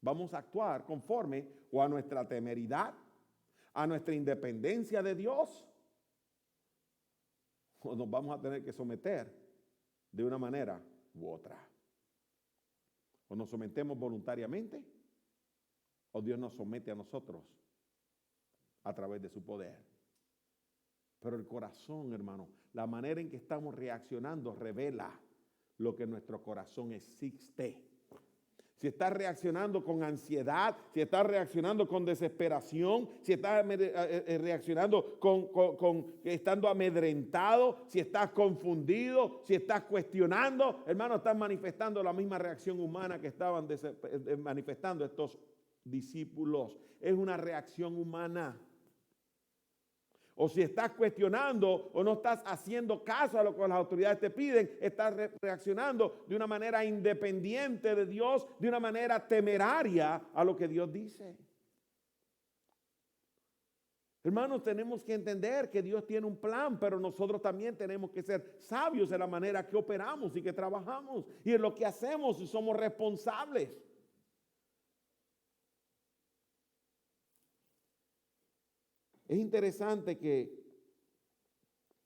vamos a actuar conforme o a nuestra temeridad, a nuestra independencia de Dios, o nos vamos a tener que someter de una manera u otra. O nos sometemos voluntariamente, o Dios nos somete a nosotros a través de su poder. Pero el corazón, hermano, la manera en que estamos reaccionando revela lo que nuestro corazón existe. Si estás reaccionando con ansiedad, si estás reaccionando con desesperación, si estás reaccionando estando amedrentado, si estás confundido, si estás cuestionando, hermano, estás manifestando la misma reacción humana que estaban manifestando estos discípulos. Es una reacción humana. O si estás cuestionando o no estás haciendo caso a lo que las autoridades te piden, estás reaccionando de una manera independiente de Dios, de una manera temeraria a lo que Dios dice. Hermanos, tenemos que entender que Dios tiene un plan, pero nosotros también tenemos que ser sabios en la manera que operamos y que trabajamos y en lo que hacemos y somos responsables. Es interesante que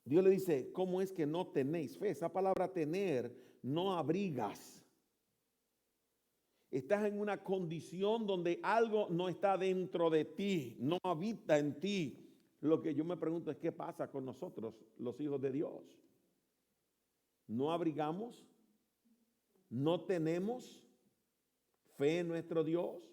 Dios le dice, ¿cómo es que no tenéis fe? Esa palabra tener, no abrigas. Estás en una condición donde algo no está dentro de ti, no habita en ti. Lo que yo me pregunto es, ¿qué pasa con nosotros, los hijos de Dios? ¿No abrigamos? ¿No tenemos fe en nuestro Dios?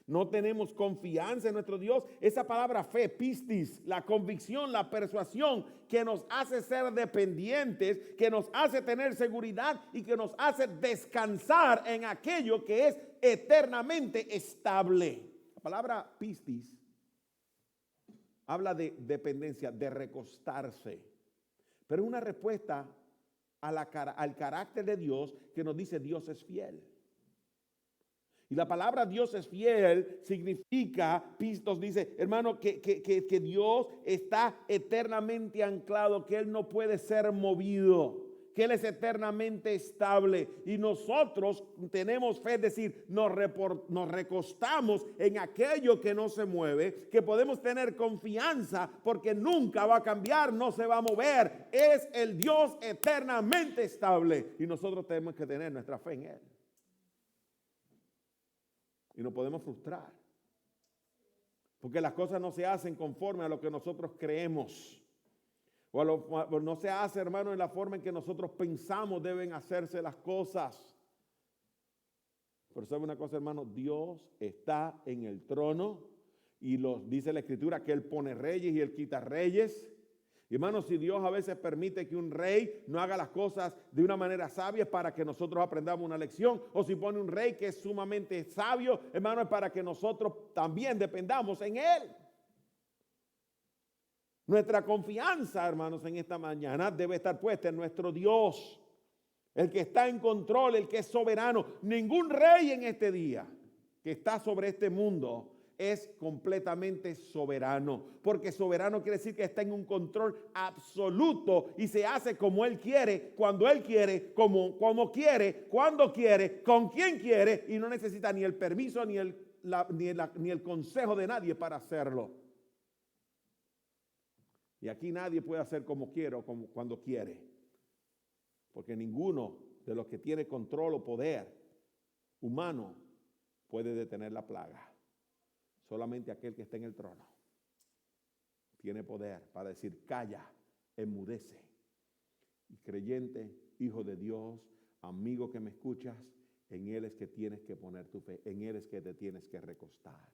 No tenemos confianza en nuestro Dios. Esa palabra fe, pistis, la convicción, la persuasión que nos hace ser dependientes, que nos hace tener seguridad y que nos hace descansar en aquello que es eternamente estable. La palabra pistis habla de dependencia, de recostarse, pero es una respuesta al carácter de Dios que nos dice Dios es fiel. Y la palabra Dios es fiel significa, pistos dice, hermano, que Dios está eternamente anclado, que Él no puede ser movido, que Él es eternamente estable. Y nosotros tenemos fe, es decir, nos recostamos en aquello que no se mueve, que podemos tener confianza porque nunca va a cambiar, no se va a mover. Es el Dios eternamente estable y nosotros tenemos que tener nuestra fe en Él. Y nos podemos frustrar. Porque las cosas no se hacen conforme a lo que nosotros creemos. O no se hace, hermano, en la forma en que nosotros pensamos deben hacerse las cosas. Pero sabe una cosa, hermano, Dios está en el trono. Y dice la Escritura que Él pone reyes y Él quita reyes. Y hermano, si Dios a veces permite que un rey no haga las cosas de una manera sabia es para que nosotros aprendamos una lección. O si pone un rey que es sumamente sabio, hermano, es para que nosotros también dependamos en Él. Nuestra confianza, hermanos, en esta mañana debe estar puesta en nuestro Dios. El que está en control, el que es soberano. Ningún rey en este día que está sobre este mundo es completamente soberano, porque soberano quiere decir que está en un control absoluto y se hace como Él quiere, cuando Él quiere, como quiere, cuando quiere, con quien quiere y no necesita ni el permiso ni ni el consejo de nadie para hacerlo. Y aquí nadie puede hacer como quiere o como cuando quiere. Porque ninguno de los que tiene control o poder humano puede detener la plaga. Solamente aquel que está en el trono tiene poder para decir: calla, enmudece. Y creyente, hijo de Dios, amigo que me escuchas, en Él es que tienes que poner tu fe, en Él es que te tienes que recostar.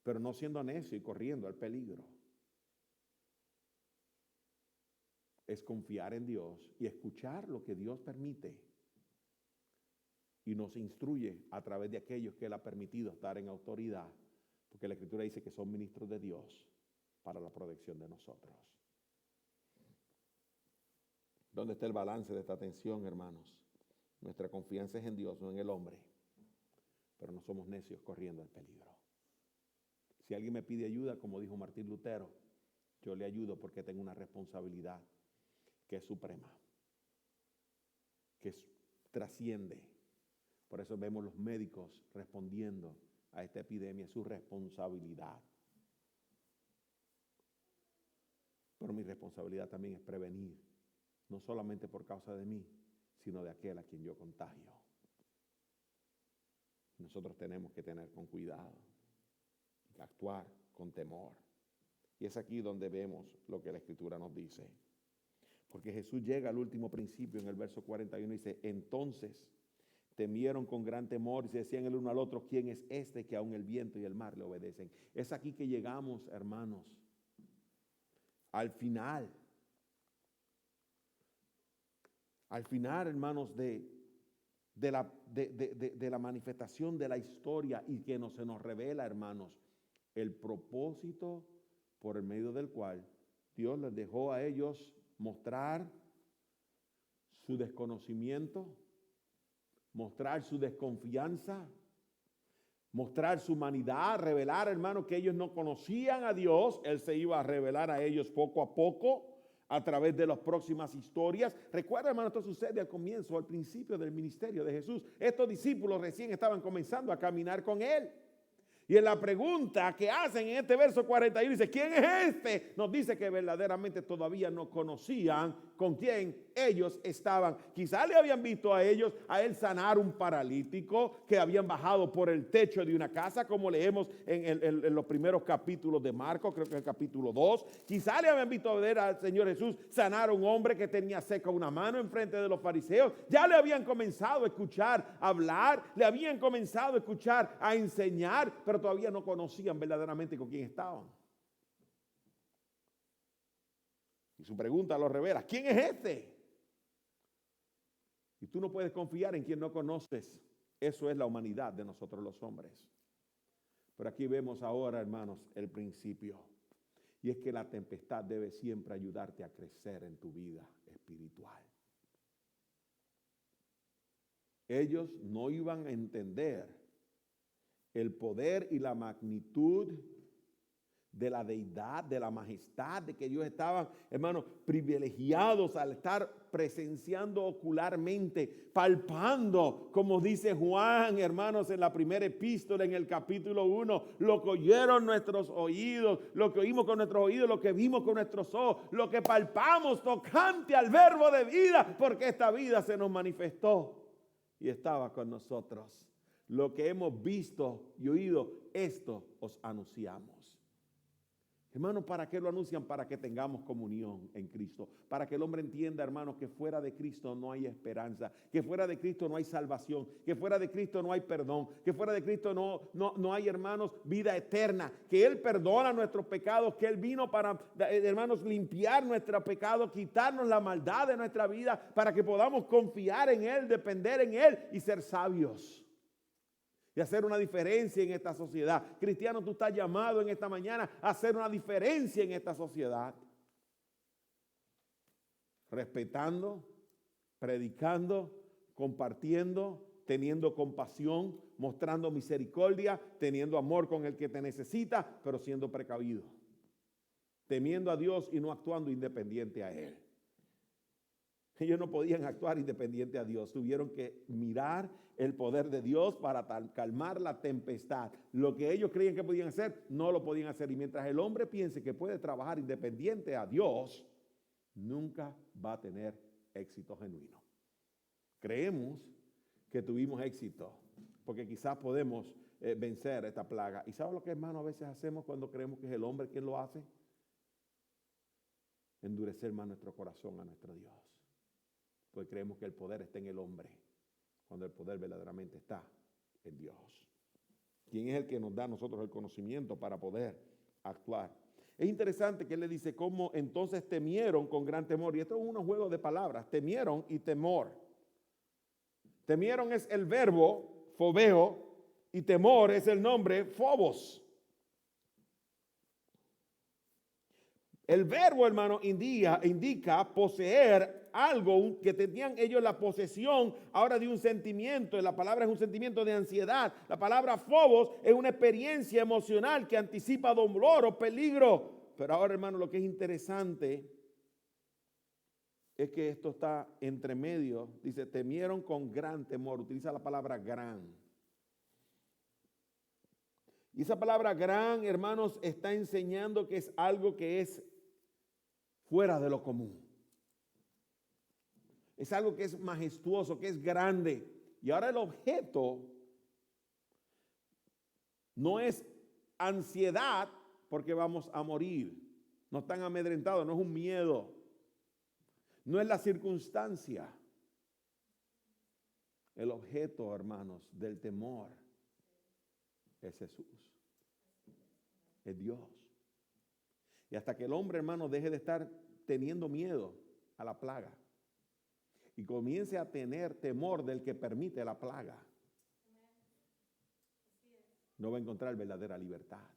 Pero no siendo necio y corriendo al peligro. Es confiar en Dios y escuchar lo que Dios permite. Y nos instruye a través de aquellos que Él ha permitido estar en autoridad. Porque la Escritura dice que son ministros de Dios para la protección de nosotros. ¿Dónde está el balance de esta atención, hermanos? Nuestra confianza es en Dios, no en el hombre. Pero no somos necios corriendo al peligro. Si alguien me pide ayuda, como dijo Martín Lutero, yo le ayudo porque tengo una responsabilidad que es suprema, que trasciende. Por eso vemos los médicos respondiendo a esta epidemia, su responsabilidad. Pero mi responsabilidad también es prevenir, no solamente por causa de mí, sino de aquel a quien yo contagio. Nosotros tenemos que tener con cuidado, actuar con temor. Y es aquí donde vemos lo que la Escritura nos dice. Porque Jesús llega al último principio en el verso 41 y dice: entonces temieron con gran temor y se decían el uno al otro: ¿quién es este que aun el viento y el mar le obedecen? Es aquí que llegamos, hermanos, al final, hermanos, de la manifestación de la historia, y que se nos revela, hermanos, el propósito por el medio del cual Dios les dejó a ellos mostrar su desconocimiento, mostrar su desconfianza, mostrar su humanidad, revelar, hermanos, que ellos no conocían a Dios. Él se iba a revelar a ellos poco a poco a través de las próximas historias. Recuerda, hermano, esto sucede al comienzo, al principio del ministerio de Jesús. Estos discípulos recién estaban comenzando a caminar con Él. Y en la pregunta que hacen en este verso 41 dice: ¿quién es este? Nos dice que verdaderamente todavía no conocían con quién ellos estaban. Quizá le habían visto a él sanar un paralítico que habían bajado por el techo de una casa, como leemos en los primeros capítulos de Marcos, creo que en el capítulo 2. Quizá le habían visto ver al Señor Jesús sanar a un hombre que tenía seca una mano en frente de los fariseos. Ya le habían comenzado a escuchar hablar, le habían comenzado a escuchar a enseñar, pero todavía no conocían verdaderamente con quién estaban. Y su pregunta lo revela: ¿quién es este? Y tú no puedes confiar en quien no conoces. Eso es la humanidad de nosotros los hombres. Pero aquí vemos ahora, hermanos, el principio. Y es que la tempestad debe siempre ayudarte a crecer en tu vida espiritual. Ellos no iban a entender el poder y la magnitud de la deidad, de la majestad, de que ellos estaban, hermanos, privilegiados al estar presenciando ocularmente, palpando, como dice Juan, hermanos, en la primera epístola, en el capítulo 1, lo que oyeron nuestros oídos, lo que oímos con nuestros oídos, lo que vimos con nuestros ojos, lo que palpamos tocante al verbo de vida, porque esta vida se nos manifestó y estaba con nosotros. Lo que hemos visto y oído, esto os anunciamos. Hermanos, ¿para qué lo anuncian? Para que tengamos comunión en Cristo. Para que el hombre entienda, hermanos, que fuera de Cristo no hay esperanza. Que fuera de Cristo no hay salvación. Que fuera de Cristo no hay perdón. Que fuera de Cristo no hay, hermanos, vida eterna. Que Él perdona nuestros pecados. Que Él vino para, hermanos, limpiar nuestros pecados. Quitarnos la maldad de nuestra vida. Para que podamos confiar en Él, depender en Él y ser sabios. Y hacer una diferencia en esta sociedad. Cristiano, tú estás llamado en esta mañana a hacer una diferencia en esta sociedad. Respetando, predicando, compartiendo, teniendo compasión, mostrando misericordia, teniendo amor con el que te necesita, pero siendo precavido. temiendo a Dios y no actuando independiente a Él. Ellos no podían actuar independiente a Dios. Tuvieron que mirar el poder de Dios para calmar la tempestad. Lo que ellos creían que podían hacer, no lo podían hacer. Y mientras el hombre piense que puede trabajar independiente a Dios, nunca va a tener éxito genuino. Creemos que tuvimos éxito porque quizás podemos vencer esta plaga. ¿Y sabe lo que, hermano, a veces hacemos cuando creemos que es el hombre quien lo hace? Endurecer más nuestro corazón a nuestro Dios. Porque creemos que el poder está en el hombre, cuando el poder verdaderamente está en Dios. ¿Quién es el que nos da a nosotros el conocimiento para poder actuar? Es interesante que él le dice cómo entonces temieron con gran temor. Y esto es un juego de palabras, temieron y temor. Temieron es el verbo, fobeo, y temor es el nombre, phobos. El verbo, hermano, indica poseer algo que tenían ellos la posesión ahora de un sentimiento. La palabra es un sentimiento de ansiedad. La palabra phobos es una experiencia emocional que anticipa dolor o peligro. Pero ahora, hermano, lo que es interesante es que esto está entre medio. Dice, temieron con gran temor. Utiliza la palabra gran. Y esa palabra gran, hermanos, está enseñando que es algo que es fuera de lo común. Es algo que es majestuoso, que es grande. Y ahora el objeto no es ansiedad porque vamos a morir. No están amedrentados, no es un miedo. No es la circunstancia. El objeto, hermanos, del temor es Jesús. Es Dios. Y hasta que el hombre, hermano, deje de estar teniendo miedo a la plaga y comience a tener temor del que permite la plaga, no va a encontrar verdadera libertad.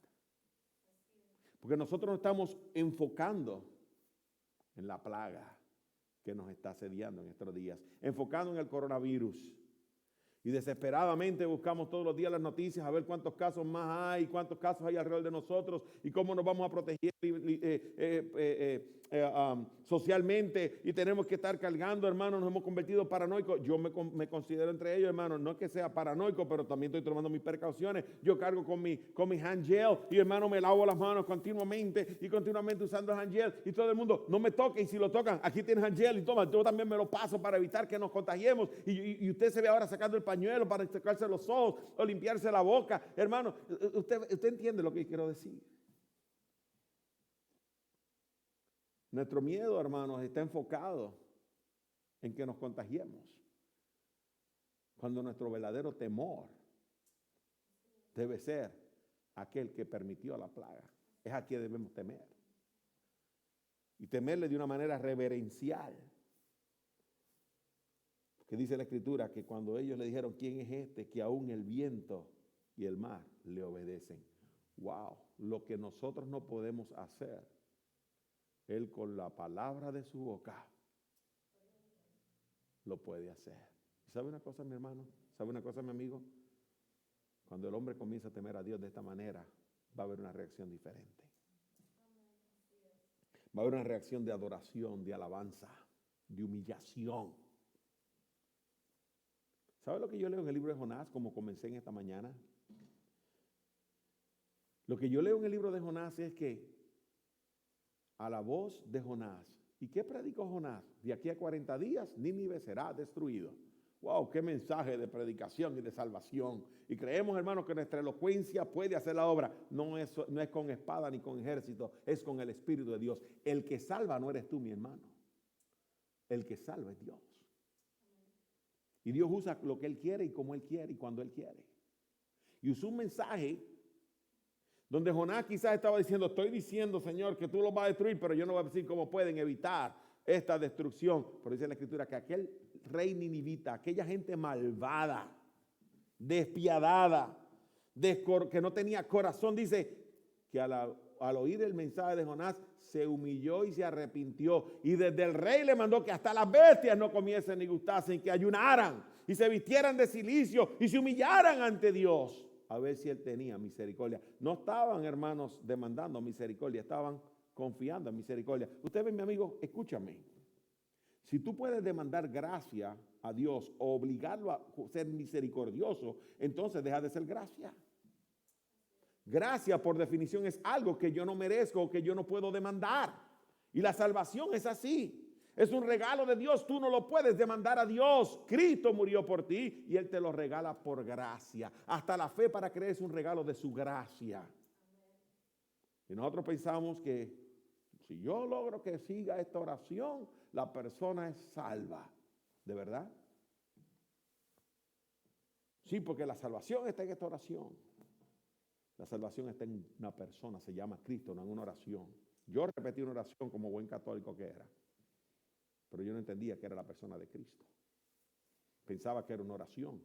Porque nosotros nos estamos enfocando en la plaga que nos está asediando en estos días, enfocando en el coronavirus. Y desesperadamente buscamos todos los días las noticias a ver cuántos casos más hay, cuántos casos hay alrededor de nosotros y cómo nos vamos a proteger socialmente. Y tenemos que estar cargando, hermanos, nos hemos convertido paranoicos. Yo me considero entre ellos, hermanos, no es que sea paranoico, pero también estoy tomando mis precauciones. Yo cargo con mi hand gel y, hermano, me lavo las manos continuamente y continuamente usando hand gel. Y todo el mundo, no me toque, y si lo tocan, aquí tienes hand gel y toma, yo también me lo paso para evitar que nos contagiemos. Y usted se ve ahora sacando el pañuelo para secarse los ojos o limpiarse la boca. Hermano, usted entiende lo que quiero decir. Nuestro miedo, hermanos, está enfocado en que nos contagiemos, cuando nuestro verdadero temor debe ser aquel que permitió la plaga. Es a quien debemos temer. Y temerle de una manera reverencial. Que dice la Escritura que cuando ellos le dijeron, ¿quién es este? Que aún el viento y el mar le obedecen. Wow, lo que nosotros no podemos hacer, Él con la palabra de su boca lo puede hacer. ¿Sabe una cosa, mi hermano? ¿Sabe una cosa, mi amigo? Cuando el hombre comienza a temer a Dios de esta manera, va a haber una reacción diferente. Va a haber una reacción de adoración, de alabanza, de humillación. ¿Sabe lo que yo leo en el libro de Jonás, como comencé en esta mañana? Lo que yo leo en el libro de Jonás es que a la voz de Jonás, ¿y qué predicó Jonás? De aquí a 40 días, Nínive será destruido. ¡Wow! ¡Qué mensaje de predicación y de salvación! Y creemos, hermanos, que nuestra elocuencia puede hacer la obra. No es con espada ni con ejército, es con el Espíritu de Dios. El que salva no eres tú, mi hermano. El que salva es Dios. Y Dios usa lo que Él quiere y como Él quiere y cuando Él quiere. Y usó un mensaje donde Jonás quizás estaba diciendo, estoy diciendo, Señor, que tú los vas a destruir, pero yo no voy a decir cómo pueden evitar esta destrucción. Pero dice la Escritura que aquel rey ninivita, aquella gente malvada, despiadada, que no tenía corazón, dice que al oír el mensaje de Jonás se humilló y se arrepintió. Y desde el rey le mandó que hasta las bestias no comiesen ni gustasen, que ayunaran y se vistieran de cilicio y se humillaran ante Dios, a ver si Él tenía misericordia. No estaban, hermanos, demandando misericordia, estaban confiando en misericordia. Usted ve, mi amigo, escúchame. Si tú puedes demandar gracia a Dios o obligarlo a ser misericordioso, entonces deja de ser gracia. Gracia, por definición, es algo que yo no merezco o que yo no puedo demandar. Y la salvación es así. Es un regalo de Dios. Tú no lo puedes demandar a Dios. Cristo murió por ti y Él te lo regala por gracia. Hasta la fe para creer es un regalo de su gracia. Y nosotros pensamos que si yo logro que siga esta oración, la persona es salva. ¿De verdad? Sí, porque la salvación está en esta oración. La salvación está en una persona, se llama Cristo, no en una oración. Yo repetí una oración como buen católico que era, pero yo no entendía que era la persona de Cristo. Pensaba que era una oración,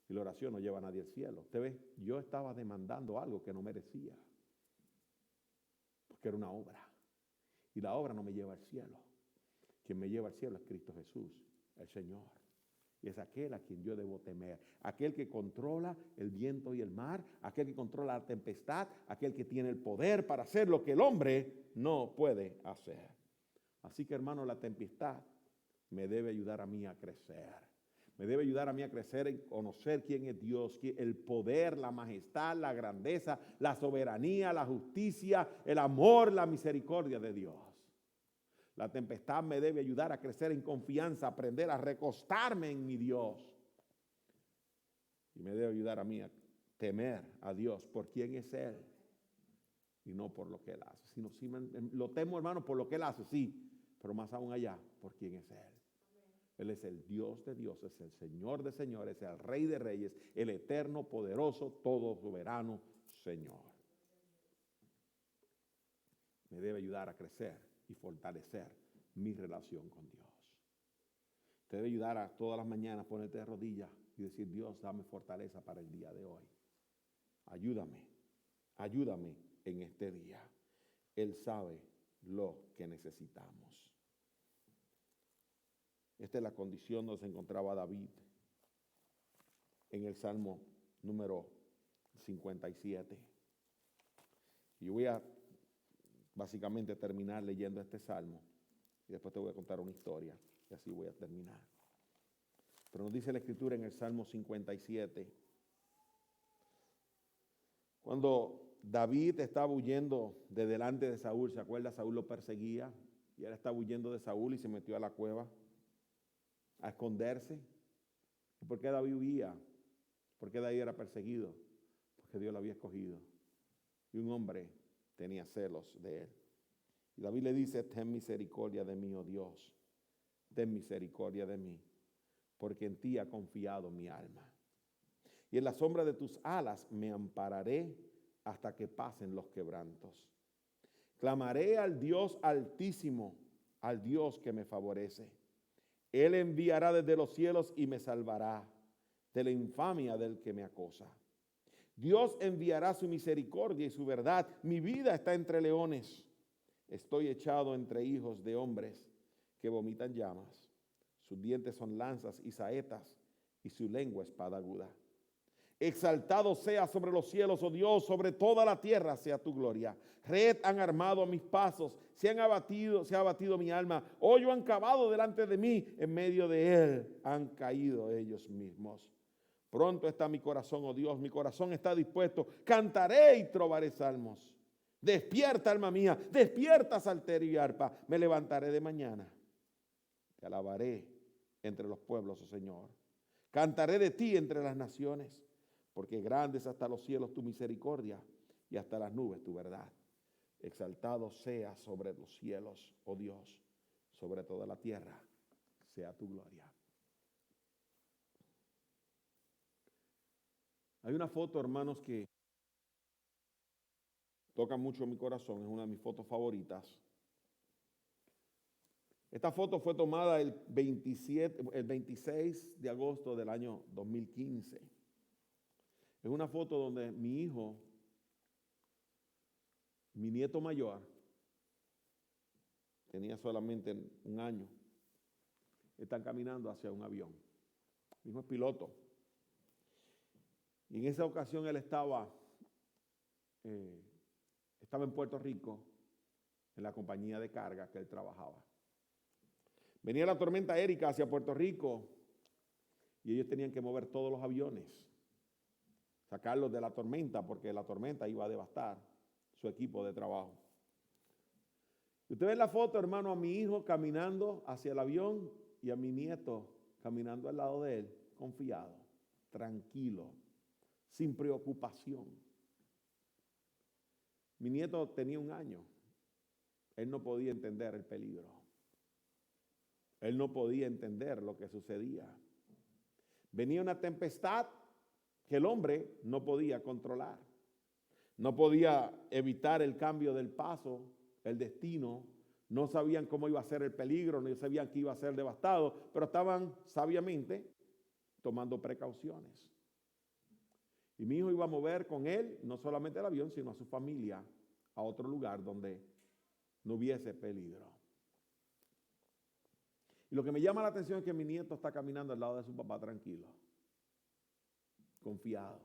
y la oración no lleva a nadie al cielo. Usted ve, yo estaba demandando algo que no merecía, porque era una obra, y la obra no me lleva al cielo. Quien me lleva al cielo es Cristo Jesús, el Señor. Y es aquel a quien yo debo temer. Aquel que controla el viento y el mar, aquel que controla la tempestad, aquel que tiene el poder para hacer lo que el hombre no puede hacer. Así que, hermano, la tempestad me debe ayudar a mí a crecer. Me debe ayudar a mí a crecer en conocer quién es Dios, el poder, la majestad, la grandeza, la soberanía, la justicia, el amor, la misericordia de Dios. La tempestad me debe ayudar a crecer en confianza, aprender a recostarme en mi Dios. Y me debe ayudar a mí a temer a Dios por quién es Él y no por lo que Él hace. Sino, sí, lo temo, hermano, por lo que Él hace, sí, pero más aún allá, por quién es Él. Él es el Dios de dioses, el Señor de señores, el Rey de reyes, el eterno, poderoso, todo soberano Señor. Me debe ayudar a crecer y fortalecer mi relación con Dios. Te debe ayudar a todas las mañanas ponerte de rodillas y decir: Dios, dame fortaleza para el día de hoy. Ayúdame, ayúdame en este día. Él sabe lo que necesitamos. Esta es la condición donde se encontraba David en el Salmo número 57. Y yo voy a básicamente terminar leyendo este salmo y después te voy a contar una historia y así voy a terminar. Pero nos dice la Escritura en el Salmo 57, cuando David estaba huyendo de delante de Saúl, ¿se acuerda? Saúl lo perseguía y él estaba huyendo de Saúl y se metió a la cueva a esconderse. ¿Y por qué David huía? ¿Por qué David era perseguido? Porque Dios lo había escogido y un hombre tenía celos de él. Y David le dice: ten misericordia de mí, oh Dios, ten misericordia de mí, porque en ti ha confiado mi alma. Y en la sombra de tus alas me ampararé hasta que pasen los quebrantos. Clamaré al Dios altísimo, al Dios que me favorece. Él enviará desde los cielos y me salvará de la infamia del que me acosa. Dios enviará su misericordia y su verdad. Mi vida está entre leones. Estoy echado entre hijos de hombres que vomitan llamas. Sus dientes son lanzas y saetas, y su lengua espada aguda. Exaltado sea sobre los cielos, oh Dios, sobre toda la tierra sea tu gloria. Red han armado a mis pasos, se ha abatido mi alma. Hoyo han cavado delante de mí, en medio de él han caído ellos mismos. Pronto está mi corazón, oh Dios, mi corazón está dispuesto. Cantaré y trovaré salmos. Despierta, alma mía, despierta, salterio y arpa. Me levantaré de mañana. Te alabaré entre los pueblos, oh Señor. Cantaré de ti entre las naciones, porque grande es hasta los cielos tu misericordia y hasta las nubes tu verdad. Exaltado sea sobre los cielos, oh Dios, sobre toda la tierra sea tu gloria. Hay una foto, hermanos, que toca mucho mi corazón, es una de mis fotos favoritas. Esta foto fue tomada el 26 de agosto del año 2015. Es una foto donde mi hijo, mi nieto mayor, tenía solamente un año, están caminando hacia un avión. Mi hijo es piloto. Y en esa ocasión él estaba en Puerto Rico, en la compañía de carga que él trabajaba. Venía la tormenta Erika hacia Puerto Rico y ellos tenían que mover todos los aviones, sacarlos de la tormenta porque la tormenta iba a devastar su equipo de trabajo. Usted ve en la foto, hermano, a mi hijo caminando hacia el avión y a mi nieto caminando al lado de él, confiado, tranquilo, sin preocupación. Mi nieto tenía 1 año. Él no podía entender el peligro. Él no podía entender lo que sucedía. Venía una tempestad que el hombre no podía controlar. No podía evitar el cambio del paso, el destino. No sabían cómo iba a ser el peligro, no sabían que iba a ser devastado, pero estaban sabiamente tomando precauciones. Y mi hijo iba a mover con él, no solamente el avión, sino a su familia, a otro lugar donde no hubiese peligro. Y lo que me llama la atención es que mi nieto está caminando al lado de su papá tranquilo, confiado,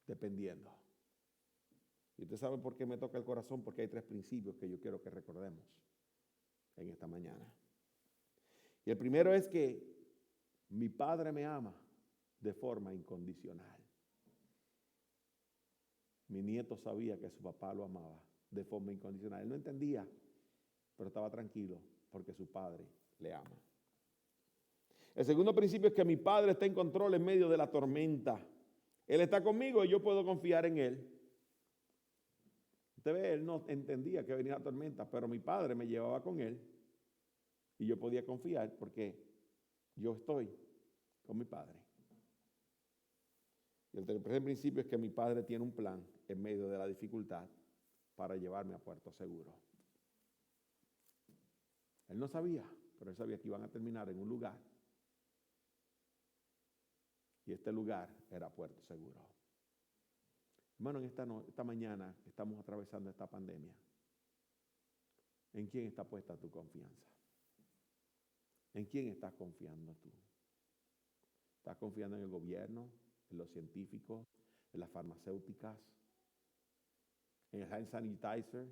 dependiendo. Y usted sabe por qué me toca el corazón, porque hay 3 principios que yo quiero que recordemos en esta mañana. Y el primero es que mi padre me ama de forma incondicional. Mi nieto sabía que su papá lo amaba de forma incondicional. Él no entendía, pero estaba tranquilo porque su padre le ama. El segundo principio es que mi padre está en control en medio de la tormenta. Él está conmigo y yo puedo confiar en él. Usted ve, él no entendía que venía la tormenta, pero mi padre me llevaba con él y yo podía confiar porque yo estoy con mi padre. Y el tercer principio es que mi padre tiene un plan en medio de la dificultad para llevarme a puerto seguro. Él no sabía, pero él sabía que iban a terminar en un lugar. Y este lugar era puerto seguro. Hermano, en esta mañana estamos atravesando esta pandemia. ¿En quién está puesta tu confianza? ¿En quién estás confiando tú? ¿Estás confiando en el gobierno, en los científicos, en las farmacéuticas, en el hand sanitizer,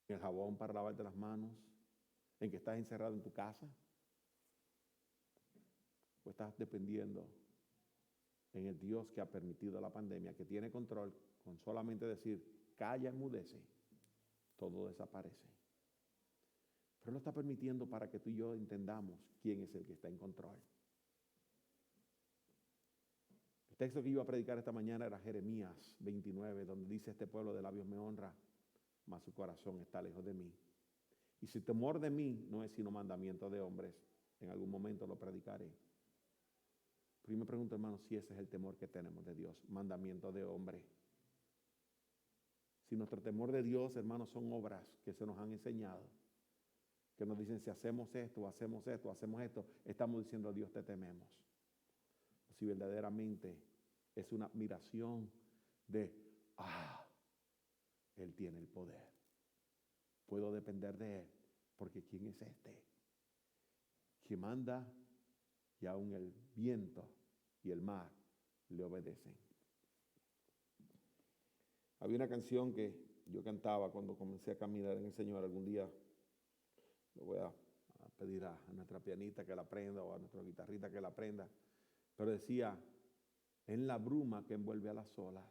en el jabón para lavarte las manos, en que estás encerrado en tu casa? ¿O estás dependiendo en el Dios que ha permitido la pandemia, que tiene control, con solamente decir, calla, enmudece, todo desaparece? Pero lo está permitiendo para que tú y yo entendamos quién es el que está en control. El texto que iba a predicar esta mañana era Jeremías 29, donde dice, este pueblo de labios me honra, mas su corazón está lejos de mí. Y si temor de mí no es sino mandamiento de hombres, en algún momento lo predicaré. Pero yo me pregunto, hermano, si ese es el temor que tenemos de Dios, mandamiento de hombre. Si nuestro temor de Dios, hermanos, son obras que se nos han enseñado, que nos dicen si hacemos esto, hacemos esto, hacemos esto, estamos diciendo a Dios te tememos. Si verdaderamente es una admiración de, Él tiene el poder. Puedo depender de Él, porque ¿quién es este? Que manda y aún el viento y el mar le obedecen. Había una canción que yo cantaba cuando comencé a caminar en el Señor. Algún día lo voy a pedir a nuestra pianista que la aprenda o a nuestra guitarrista que la aprenda. Pero decía, en la bruma que envuelve a las olas,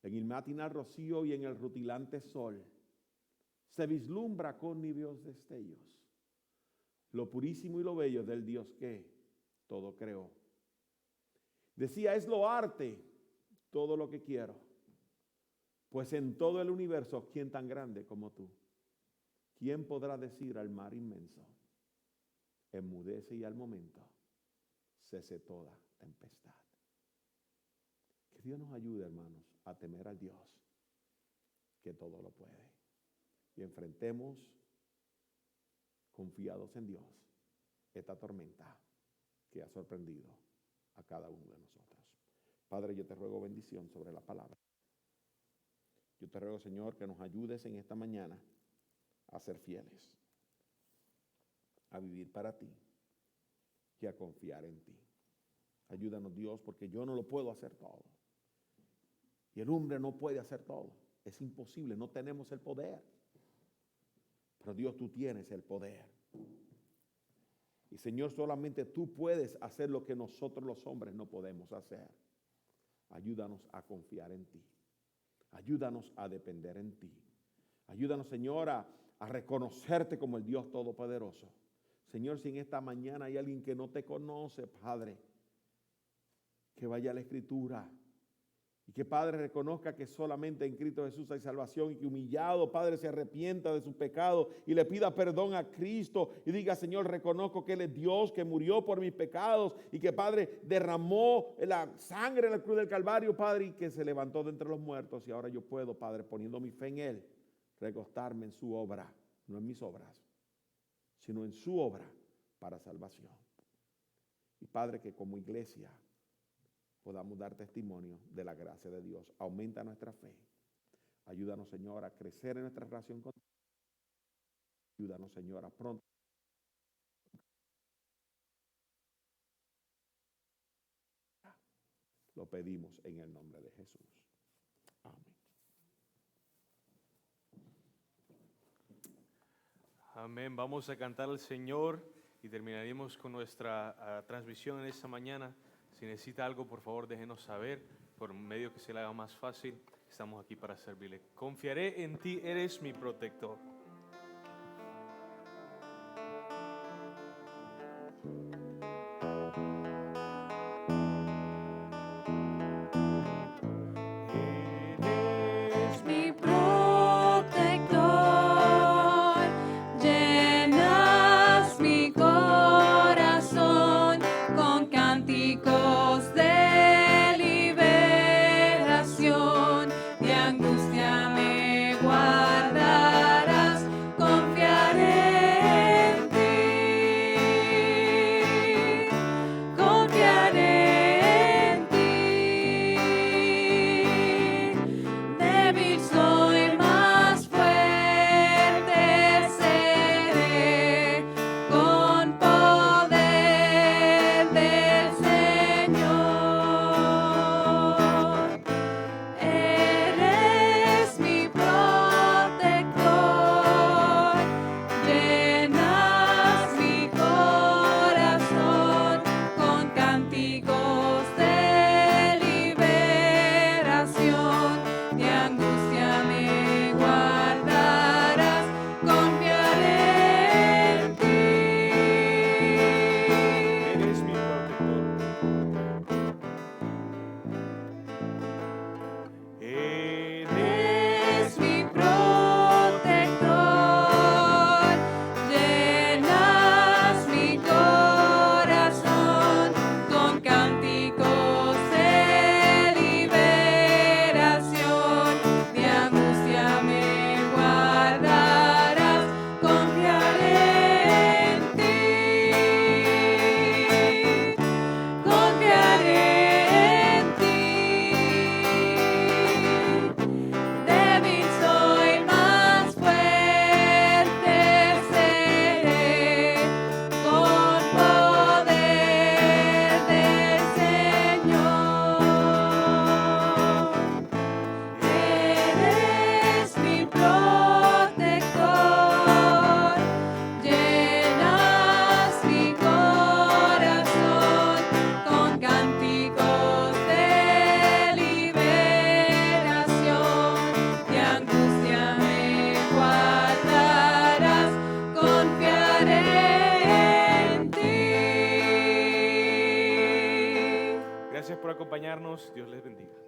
en el matinal rocío y en el rutilante sol, se vislumbra con níveos destellos lo purísimo y lo bello del Dios que todo creó. Decía, es loarte todo lo que quiero, pues en todo el universo, ¿quién tan grande como tú? ¿Quién podrá decir al mar inmenso, enmudece y al momento cese toda tempestad? Que Dios nos ayude, hermanos, a temer al Dios que todo lo puede. Y enfrentemos confiados en Dios esta tormenta que ha sorprendido a cada uno de nosotros. Padre, yo te ruego bendición sobre la palabra. Yo te ruego, Señor, que nos ayudes en esta mañana a ser fieles, a vivir para ti y a confiar en ti. Ayúdanos, Dios, porque yo no lo puedo hacer todo. Y el hombre no puede hacer todo. Es imposible, no tenemos el poder. Pero Dios, tú tienes el poder. Y Señor, solamente tú puedes hacer lo que nosotros los hombres no podemos hacer. Ayúdanos a confiar en ti. Ayúdanos a depender en ti. Ayúdanos, Señor, a reconocerte como el Dios Todopoderoso. Señor, si en esta mañana hay alguien que no te conoce, Padre, que vaya a la Escritura. Y que, Padre, reconozca que solamente en Cristo Jesús hay salvación y que humillado, Padre, se arrepienta de sus pecados y le pida perdón a Cristo y diga, Señor, reconozco que Él es Dios, que murió por mis pecados y que, Padre, derramó la sangre en la cruz del Calvario, Padre, y que se levantó de entre los muertos y ahora yo puedo, Padre, poniendo mi fe en Él, recostarme en su obra, no en mis obras, sino en su obra para salvación. Y, Padre, que como iglesia podamos dar testimonio de la gracia de Dios. Aumenta nuestra fe. Ayúdanos, Señor, a crecer en nuestra relación contigo. Ayúdanos, Señor, a pronto. Lo pedimos en el nombre de Jesús. Amén. Amén. Vamos a cantar al Señor y terminaremos con nuestra transmisión en esta mañana. Si necesita algo, por favor, déjenos saber por un medio que se le haga más fácil. Estamos aquí para servirle. Confiaré en ti, eres mi protector. Eres mi protector, llenas mi corazón con cánticos de liberación, de angustia me guardarás, confiaré en ti, confiaré en ti. Débil soy, más fuerte seré, con poder del Señor. Eres mi protector, llenas mi corazón con cánticos de liberación, de angustia me guardarás, confiaré en ti. Eres mi protector. Eres mi protector, llenas mi corazón con cánticos de liberación, de angustia me guardarás, confiaré en ti, confiaré en ti. Débil soy, más fuerte seré, con poder del Señor. Eres mi protector, llenas mi corazón con cánticos de liberación, de angustia me guardarás, confiaré en ti. Gracias por acompañarnos. Dios les bendiga.